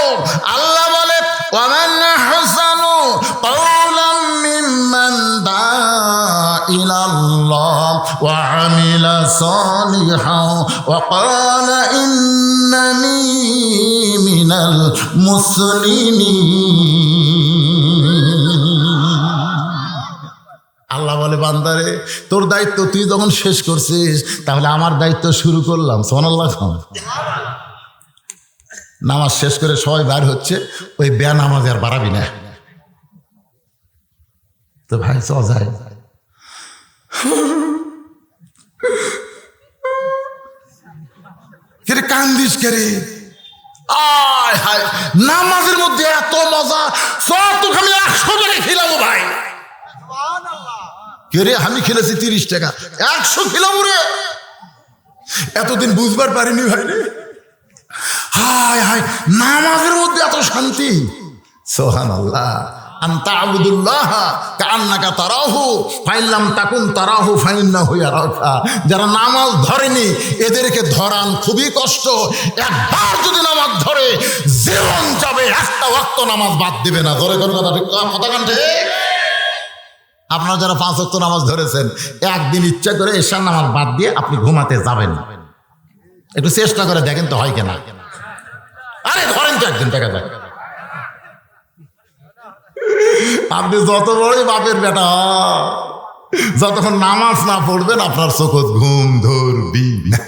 আল্লাহ বলে ওয়ামান আহসানু কাওলাম মিম্মান দাআ ইলাল্লাহ ওয়া আমিলা সালিহান ওয়া ক্বালা ইন্নানি মিনাল মুসলিমিন। আল্লাহ বলে বান্দারে তোর দায়িত্ব তুই যখন শেষ করছিস, তাহলে আমার দায়িত্ব শুরু করলাম। সুবহানাল্লাহ। নামাজ শেষ করে সবাই বার হচ্ছে, ওই বেনামাজ আর বাড়াবি না তো ভাই, চ যায় কান্দিস কে? আয় হায়, নামাজের মধ্যে এত মজা, সব তোকে আমি 100 টাকা খিলাবো ভাই। কে রে, আমি খেলেছি 30 টাকা, 100 খেলাম রে। এতদিন বুঝবার পারিনি ভাই রে। হায় হায়, নামাজের মধ্যে এত শান্তি। সুবহানাল্লাহ। আনতা আবুদুল্লাহ কান্নাকা তারাহু ফাইল্লাম তাকুন তারাহু ফাইন্নাহু ইয়ারাকা। যারা নামাজ ধরেনি এদেরকে ধরান খুবই কষ্ট। একবার যদি নামাজ ধরে জীবন যাবে, একটা ওয়াক্ত নামাজ বাদ দিবে না। ধরে কোন কথা, ঠিক কথা কান ঠিক? আপনারা যারা 5 ওয়াক্ত নামাজ ধরেছেন, একদিন ইচ্ছা করে এশার নামাজ বাদ দিয়ে আপনি ঘুমাতে যাবেন, একটু চেষ্টা করে দেখেন তো হয় কিনা। আরে ধরেন তো একদিন, দেখা যাক। আপনি যত বড়ই বাপের বেটা, যতক্ষণ নামাজ না পড়বেন আপনার চোখত ঘুম ধরবি না।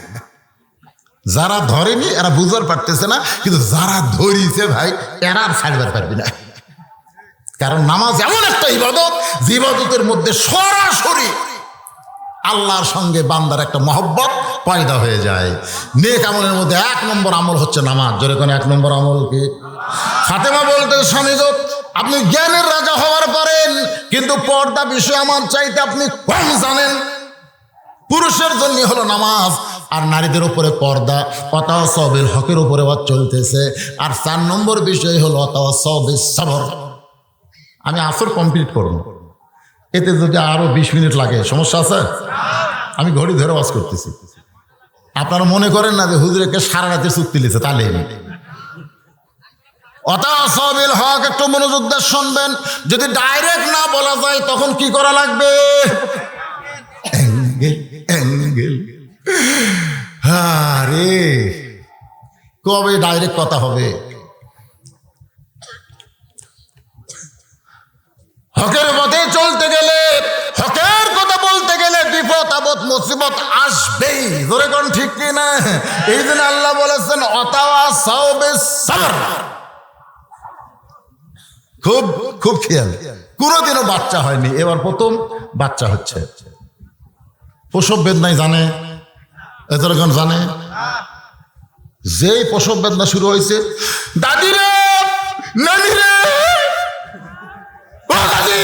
যারা ধরেনি এরা বুঝবার পারতেছে না, কিন্তু যারা ধরিছে ভাই এরা আর ছাড়বার পারবি না। কারণ নামাজ এমন একটা ইবাদত, যে ইবাদতের মধ্যে সরাসরি আল্লাহর সঙ্গে বান্দার একটা মহব্বত পয়দা হয়ে যায়। নেক আমলের মধ্যে 1 নম্বর আমল হচ্ছে নামাজ। জোরে কোন 1 নম্বর আমল কি? ফাতেমা বলতে, স্বামী গো, আপনি জ্ঞানের রাজা হওয়ার পারেন, কিন্তু পর্দা বিষয়ে আমার চাইতে আপনি কম জানেন। পুরুষের জন্য হলো নামাজ, আর নারীদের উপরে পর্দা। ওয়াতাওয়াসাউ বিল হকের উপরে চলতেছে। আর 4 নম্বর বিষয় হলো ওয়াতাওয়াসাউ বিস সবর। আমি আসর কমপ্লিট করব, এতে যদি আরো 20 মিনিট লাগে সমস্যা আছে? আমি ঘড়ি ধরে ওয়াজ করতেছি। আপনারা মনে করেন না যে হুজুরকে সারা রাতে চুক্তি লিখেছে, তাহলে ওয়াতাওয়াসাউ বিল হক একটু মনোযোগ দিয়ে শুনবেন। যদি ডাইরেক্ট না বলা যায় তখন কি করা লাগবে? অ্যাঙ্গেল। আরে কবে ডাইরেক্ট কথা হবে? হকের পথে চলতে গেলে, হকের কথা বলতে গেলে বিপদ আপদ মুসিবত আসবেই। ধরে কোন ঠিক কি না? এই জন্য আল্লাহ বলেছেন ওয়াতাওয়াসাউ বিস সবর। খুব খুব খেয়াল। কোনোদিনও বাচ্চা হয়নি, এবার প্রথম বাচ্চা হচ্ছে। প্রসব বেদনায় জানে, এতক্ষণ জানে। যেই প্রসব বেদনা শুরু হয়েছে, দাদি রে, নানি রে, ও দাদি,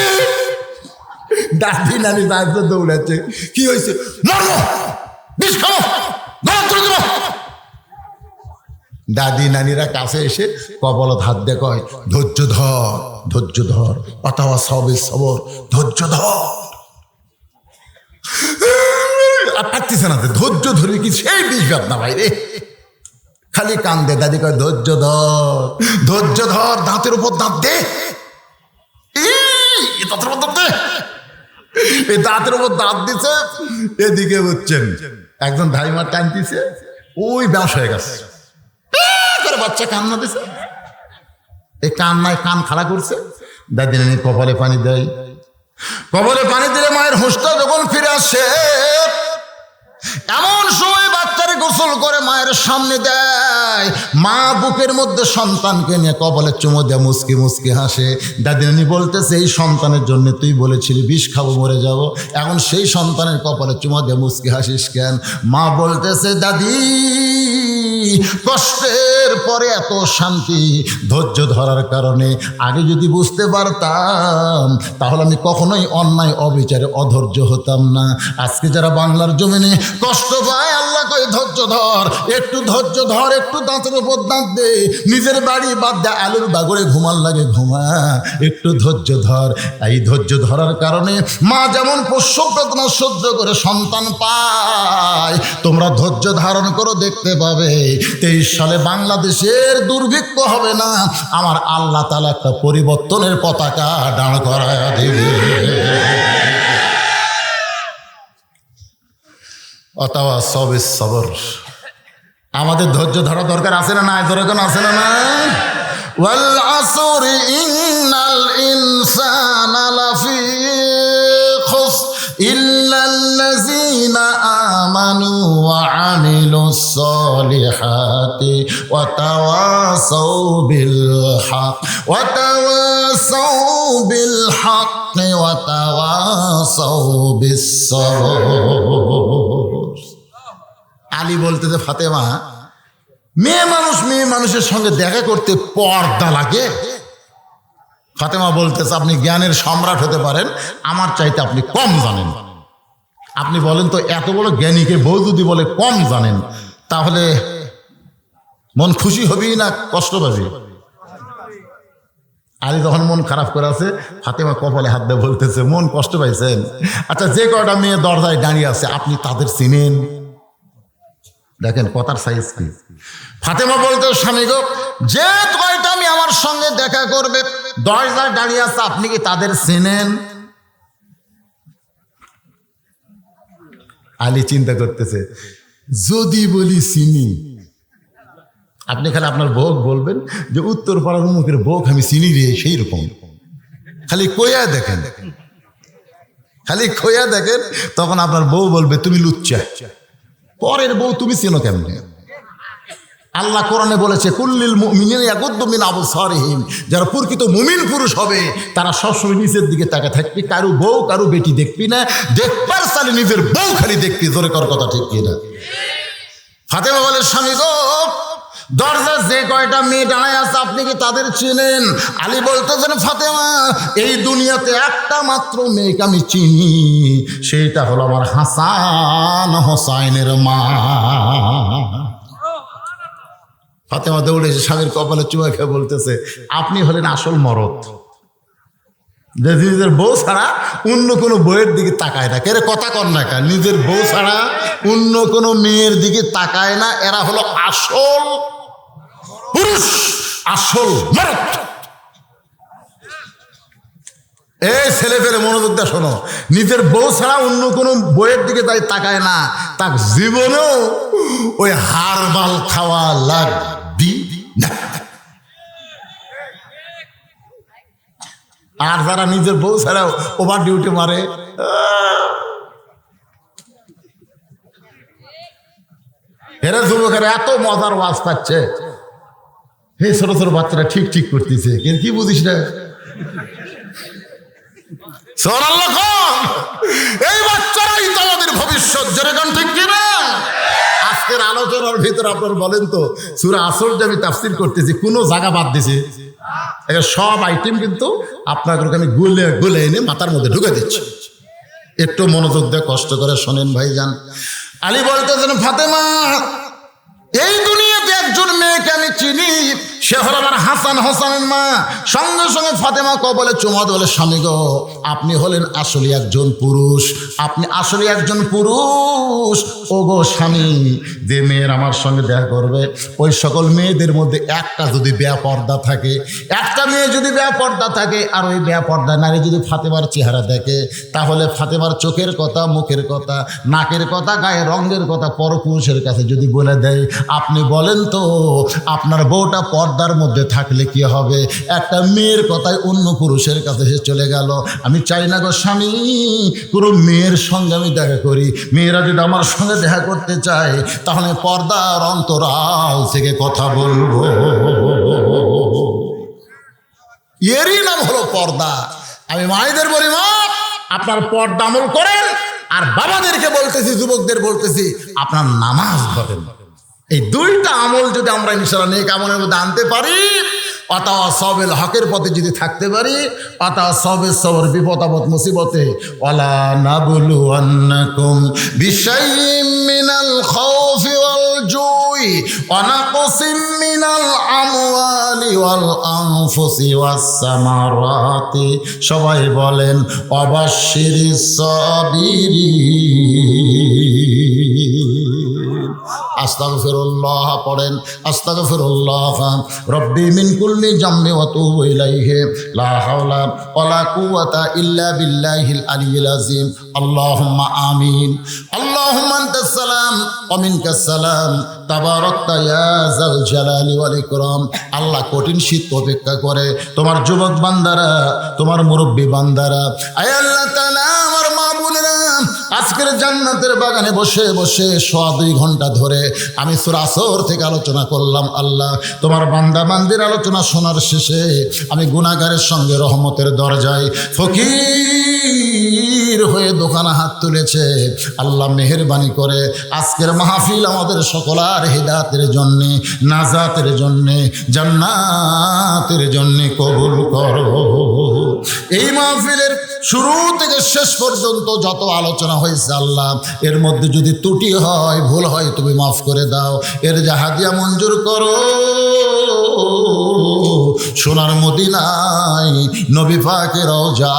দাদি নানি দায়িত্ব দৌড়াচ্ছে। কি হয়েছে? মরবো, বিষ খাবো, গরম করে দেবো। দাদি নানিরা কাছে এসে কবলত হাত দিয়ে কয়, ধৈর্য ধর, ধৈর্য ধর, ওয়াতাওয়াসাউ বিস সবর, ধৈর্য ধর। আর পারতেছে না, ধৈর্য ধরবি কি? সেই বিষ বেদনা ভাই রে, খালি কান্দে। দাদি কয় ধৈর্য ধর, ধৈর্য ধর, দাঁতের উপর দাঁত দে, দাঁতের উপর দাঁত দে। এই দাঁতের উপর দাঁত দিছে, এদিকে বুঝছেন একজন ধাইমার টানতেছে, ওই ব্যাস হয়ে গেছে। বাচ্চা কান্না দিছে, এই কান্নায় কান খাড়া করছে। দাদি নানি কপালে পানি দেয়। কপালে পানি দিলে মায়ের হুঁশটা যখন ফিরে আসে, এমন সময় বাচ্চারে গোসল করে মায়ের সামনে দেয়। মা বুকের মধ্যে সন্তানকে নিয়ে কপালে চুমো দেয়, মুসকি মুসকি হাসে। দাদি নানি বলতেছে, এই সন্তানের জন্য তুই বলেছিলি বিষ খাবো মরে যাব, এখন সেই সন্তানের কপালে চুমো দিয়ে মুসকি হাসিস কেন? মা বলতেছে, দাদি কষ্টের পরে এত শান্তি ধৈর্য ধরার কারণে। আগে যদি বুঝতে পারতাম তাহলে আমি কখনোই অন্যায় অবিচারে অধৈর্য হতাম না। আজকে যারা বাংলার জমিনে কষ্ট পায়, আল্লাহ কয় ধৈর্য ধর, একটু ধৈর্য ধর, একটু দাঁতের উপর দাঁত দে, নিজের বাড়ি বাদ দে, আলুর বাগড়ে ঘুমার লাগে ঘুমা, একটু ধৈর্য ধর। এই ধৈর্য ধরার কারণে মা যেমন প্রসব বেদনা সহ্য করে সন্তান পায়, তোমরা ধৈর্য ধারণ করো, দেখতে পাবে 23 সালে বাংলাদেশের দুর্ভিক্ষ হবে না। আমার আল্লাহ তাআলা একটা পরিবর্তনের পতাকা দাঁড় করায় দেবে। ওয়াতাওয়াসাউ বিস সবর। আমাদের ধৈর্য ধরা দরকার আছে না নাই? দরকার আছে না না? ওয়াল আসরি ইন্নাল ইনসানা লাফি খুসর ইল্লাল্লাযীনা আমানু ওয়া আমিলুস সালিহাতি ওয়া তাওয়াসাউ বিল হক ওয়া তাওয়াসাউ বিল হাক্কি ওয়া তাওয়াসাউ বিস সবর। আলী বলতে যে, ফাতেমা, মেয়ে মানুষের সঙ্গে দেখা করতে পর্দা লাগে। ফাতেমা বলতেছে, আপনি জ্ঞানের সম্রাট হতে পারেন, আমার চাইতে আপনি কম জানেন। আপনি বলেন তো, এত বড় জ্ঞানীকে বউ যদি বলে কম জানেন, তাহলে মন খুশি হবি না কষ্ট পাবি? আলী যখন মন খারাপ করে আছে, ফাতেমা কপালে হাত দিয়ে বলতেছে, মন কষ্ট পাইছেন? আচ্ছা, যে কয়টা মেয়ে দরজায় দাঁড়িয়ে আছে আপনি তাদের চিনেন? দেখেন কথার সাইজ কি। ফাতেমা বলতে, স্বামী গো, যে কয়টা মেয়ে আমার সঙ্গে দেখা করবে দরজায় দাঁড়িয়ে আছে আপনি কি তাদের চিনেন? আলী চিন্তা করতেছে, যদি বলি চিনি, আপনি খালি আপনার বউ বলবেন যে উত্তর পাড়ার মুখের বউ আমি চিনি রে, সেই রকম খালি কইয়া দেখেন, খালি কইয়া দেখেন, তখন আপনার বউ বলবে তুমি লুচ্চা, পরের বউ তুমি চিনো কেমনে? আল্লাহ কোরআনে বলেছে, কুল্লিল মুমিনিনা ইয়াগুদ্দু মিন আবসারিহিম, যারা প্রকৃত মুমিন পুরুষ হবে তারা সবসময় নিচের দিকে তাকিয়ে থাকবি, কারো বউ কারো বেটি দেখবি না, দেখবার সালে নিজের বউ খালি দেখবি। জোরে কর কথা, ঠিক কিনা? ফাতেমা বলে, স্বামী গো, দরজা যে কয়টা মেয়ে দাঁড়ায় আছে আপনি কি তাদের চিনেন? আলী বলতেছেন, ফাতেমা, এই দুনিয়াতে একটা মাত্র মেয়েকে আমি চিনি, সেইটা হলো আমার হাসান হোসাইনের মা। ফাতেমা দৌড়ে এসে স্বামীর কপালে চুমা খেয়ে বলতেছে, আপনি হলেন আসল মরদ, যে নিজের বউ ছাড়া অন্য কোনো বইয়ের দিকে তাকায় না। কেরে কথা কর না কেন? নিজের বউ ছাড়া অন্য কোনো মেয়ের দিকে তাকায় না, এরা হলো আসল পুরুষ, আসল মরদ। এই ছেলে ফেলে মনোযোগ দিয়ে শোনো, নিজের বউ ছাড়া অন্য কোনো বইয়ের দিকে তাই তাকায় না, তার জীবনেও ওই হারবাল খাওয়া লাগবি না। আর যারা নিজের বউ ছাড়াও ওভার ডিউটি মারে, এরা যুবকেরা এত মজার ওয়াজ পাচ্ছে, হে ছোট ছোট বাচ্চারা ঠিক ঠিক করতেছে, কিন্তু কি বুঝিস না? এই বাচ্চারাই তো আমাদের ভবিষ্যৎ, যেরকম ঠিক কিনা? আজকের আলোচনার ভিতরে আপনার বলেন তো, সূরা আসর যে আমি তাফসীর করতেছি কোনো জায়গা বাদ দিছে? সব আইটেম কিন্তু আপনাকে আমি গুলে গুলে এনে মাথার মধ্যে ঢুকে দিচ্ছি। একটু মনোযোগ দিয়ে কষ্ট করে শোনেন ভাইজান। আলী বলতেছেন, ফাতেমা, এই দুনিয়াতে একজন মেয়েকে আমি চিনি, সে হলো আমার হাসান হোসেনের মা। সঙ্গে সঙ্গে ফাতেমা কপালে চুমা বলে, স্বামী গো, আপনি হলেন আসলে একজন পুরুষ, আপনি আসলে একজন পুরুষ। ও গো স্বামী, যে মেয়ের আমার সঙ্গে দেখা করবে ওই সকল মেয়েদের মধ্যে একটা যদি বেপর্দা থাকে, একটা মেয়ে যদি বেপর্দা থাকে, আর ওই বেপর্দা নারী যদি ফাতেমার চেহারা দেখে, তাহলে ফাতেমার চোখের কথা, মুখের কথা, নাকের কথা, গায়ের রঙের কথা পরপুরুষের কাছে যদি বলে দেয়, আপনি বলেন তো আপনার বউটা পর্দার মধ্যে থাকলে কি হবে? একটা মেয়ের কথায় অন্য পুরুষের কাছে সে চলে গেল। আমি চাই না গো স্বামী কোনো মেয়ের সঙ্গে আমি দেখা করি। মেয়েরা যদি আমার সঙ্গে দেখা করতে চায় তাহলে পর্দার অন্তরাল থেকে কথা বলবো। এরই নাম হলো পর্দা। আমি মায়েদের বলি, মা আপনার পর্দা আমল করেন, আর বাবাদেরকে বলতেছি, যুবকদের বলতেছি, আপনার নামাজ পড়েন। এই দুইটা আমল যদি আমরা ইনশাআল্লাহ নেক আমলের মধ্যে আনতে পারি, অতাওয়াসাবিল হকের পথে যদি থাকতে পারি, অতাওয়াসাবিস সবর বিপদ আপদ মুসিবতে, ওয়ালা নাবলুয়ান্নাকুম বিশাইইম মিনাল খাউফি ওয়াল জুই ওয়া নাকসিম মিনাল আমওয়ালি ওয়াল আনফুসি ওয়াস সামারাতি। সবাই বলেন ওয়াবাশশিরিস সাবিরিন। আস্তাগফিরুল্লাহ পড়েন, আস্তাগফিরুল্লাহ রব্বি মিন কুল্লি জামবি ওয়া তুবু ইলাইহি লা হাওলা ওয়ালা কুওয়াতা ইল্লা বিল্লাহিল আলিয়্যিল আযীম। আল্লাহুম্মা আমিন। আল্লাহুম্মা আনতাস সালাম ওয়া মিনকাস সালাম তাবারাকতা ইয়া যাল জালালি ওয়াল ইকরাম। আল্লাহ কঠিন শীত অপেক্ষা করে তোমার যুবক বান্দারা, তোমার মুরব্বী বান্দারা, আয় আল্লাহ তাআলা, আমার মা বোনেরা, আজকের জান্নাতের বাগানে বসে বসে 2.5 ঘন্টা ধরে আমি সূরা আসর থেকে আলোচনা করলাম। আল্লাহ, তোমার বান্দা বান্দির আলোচনা শোনার শেষে আমি গুনাহগারের সঙ্গে রহমতের দরজায় ফকির হয়ে দোকানে হাত তুলেছে। আল্লাহ মেহেরবানি করে আজকের মাহফিল আমাদের সকলার হিদায়াতের জন্যে, নাজাতের জন্যে, জান্নাতের জন্যে কবুল করো। এই মাহফিলের শুরু থেকে শেষ পর্যন্ত যত আলোচনা হয়েছে আল্লাহ, এর মধ্যে যদি ত্রুটি হয়, ভুল হয়, তুমি মাফ করে দাও। এর যা হাদিয়া মঞ্জুর করো। সোনার মদিনায় নবী পাকের রওজা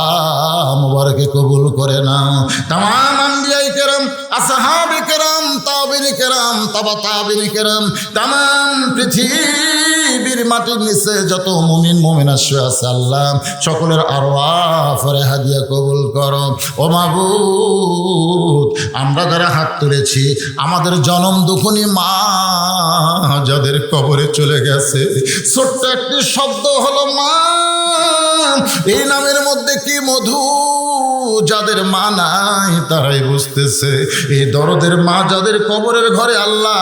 মুবারকে কবুল করে নাও। তামাম আম্বিয়ায়ে কেরাম, আসহাবে কেরাম, তাবেঈনে কেরাম, তাবা তাবেঈনে কেরাম, তামাম পৃথিবীর মাটির নিচে যত মুমিন মুমিনা শুয়ে আছে আল্লাহ, সকলের আরওয়াহ হাদিয়া কবুল করো। ও মাবুদ, আমরা যারা হাত তুলেছি, আমাদের জনম দুঃখনী মা যাদের কবরে চলে গেছে, ছোট্ট একটি শব্দ হলো মা, এই নামের মধ্যে কি মধু, যাদের মা নাই তারাই বুঝতেছে। এই দরদের মা যাদের কবরের ঘরে আল্লাহ,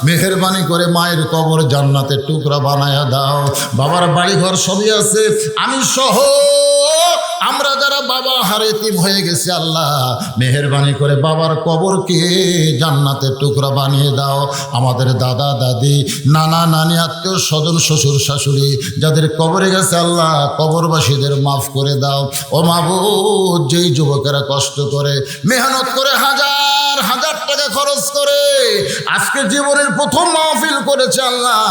মেহেরবানি করে মায়ের কবর জান্নাতের টুকরা বানায়া দাও। বাবার বাড়ি ঘর সবই আছে, আমি সহ আমরা যারা বাবা হারে এতিম হয়ে গেছি আল্লাহ, মেহেরবানি করে বাবার কবরকে জান্নাতের টুকরা বানিয়ে দাও। আমাদের দাদা দাদি, নানা নানি, আত্মীয় স্বজন, শ্বশুর শাশুড়ি যাদের কবরে গেছে আল্লাহ, কবরবাসীদের মাফ করে দাও। ও মাবুদ, যেই যুবকেরা কষ্ট করে মেহনত করে হাজার হাজার টাকা খরচ করে আজকে জীবনের প্রথম মাহফিল করেছে আল্লাহ,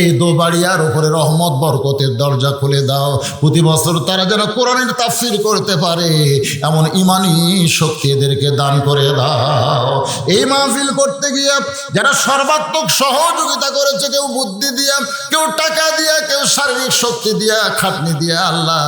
এই দোবাড়িয়ার উপরে রহমত বরকতের দরজা খুলে দাও। প্রতি বছর তারা যেন কোরআনের তাফসীর করতে পারে এমন ইমানি শক্তি এদেরকে দান করে দাও। এই মাহফিল করতে গিয়ে যারা সর্বাত্মক সহযোগিতা করেছে, কেউ বুদ্ধি দিয়া, কেউ টাকা দিয়া, কেউ শারীরিক শক্তি দিয়া, খাটনি দিয়া আল্লাহ,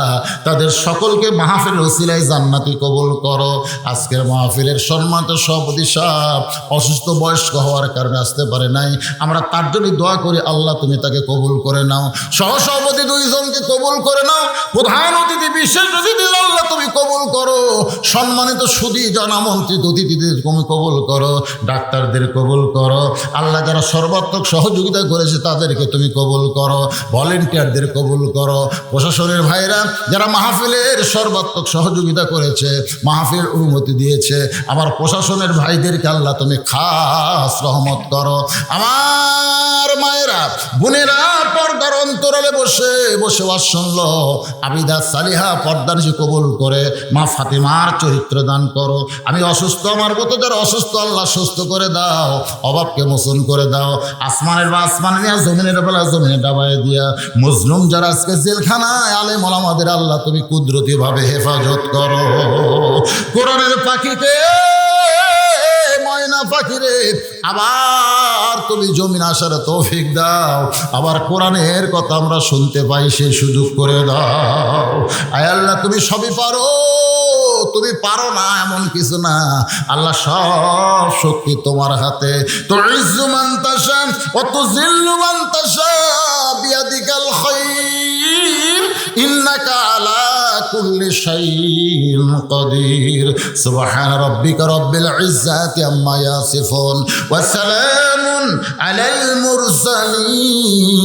তাদের সকলকে মাহফিল ওসিলায় জান্নাতি কবুল করো। আজকের মাহফিলের সম্মানিত সভাপতি সাহেব অসুস্থ বয়স্ক হওয়ার কারণে আসতে পারে নাই, আমরা তার জন্য দোয়া করি আল্লাহ তুমি তাকে কবুল করে নাও। সহসভাপতি 2 জনকে কবুল করে নাও। প্রধান অতিথি, বিশেষ অতিথি আল্লাহ তুমি কবুল করো। সম্মানিত সুধী জনামন্ত্রিত অতিথিদের তুমি কবুল করো। ডাক্তারদের কবুল করো আল্লাহ, যারা সর্বাত্মক সহযোগিতা করেছে তাদেরকে তুমি কবুল করো। ভলেন্টিয়ারদের কবুল করো। প্রশাসনের ভাইরা যারা মাহফিলের সর্বাত্মক সহযোগিতা করেছে, মাহফিলের অনুমতি দিয়েছে, আমার প্রশাসনের ভাইদেরকে আল্লাহ তুমি খাস রহমত করো। আমার মায়েরা, বোনেরা পর্দার অন্তরালে বসে বসে ওয়াজ শুনলো, আবিদা সালিহা পর্দানিশি কবুল করে মা ফাতিমার চরিত্র দান করো। আমি অসুস্থ, আমার মতো যারা অসুস্থ আল্লাহ সুস্থ করে দাও, অভাবকে মোচন করে দাও। আসমানের বা আসমানে দিয়া, জমিনের বেলা জমিনে ডাবায় দিয়া, মজলুম যারা আজকে জেলখানায়, আলেম ওলামাদের আল্লাহ তুমি কুদরতিভাবে হেফাজত করো। কোরআনের পাখিকে, ময়না পাখিরে আবার তুমি জমিন আসার তৌফিক দাও, আবার কোরআনের কথা আমরা শুনতে পাই, সে সুযোগ করে দাও। আয় আল্লাহ, তুমি সবই পারো, তুমি পারো না এমন কিছু না আল্লাহ, সব শক্তি তোমার হাতে। তুইজ্জু মান তাশা ওয়া তুযিল্লু মান তাশা বিয়াদিকাল খায়র, ইন্নাকা আলা কুল্লি শাইইন কাদির। সুবহানা রাব্বিকা রাব্বিল ইজ্জাতি আম্মা ইয়াসিফুন ওয়া সালামুন আলাল মুরসালিন।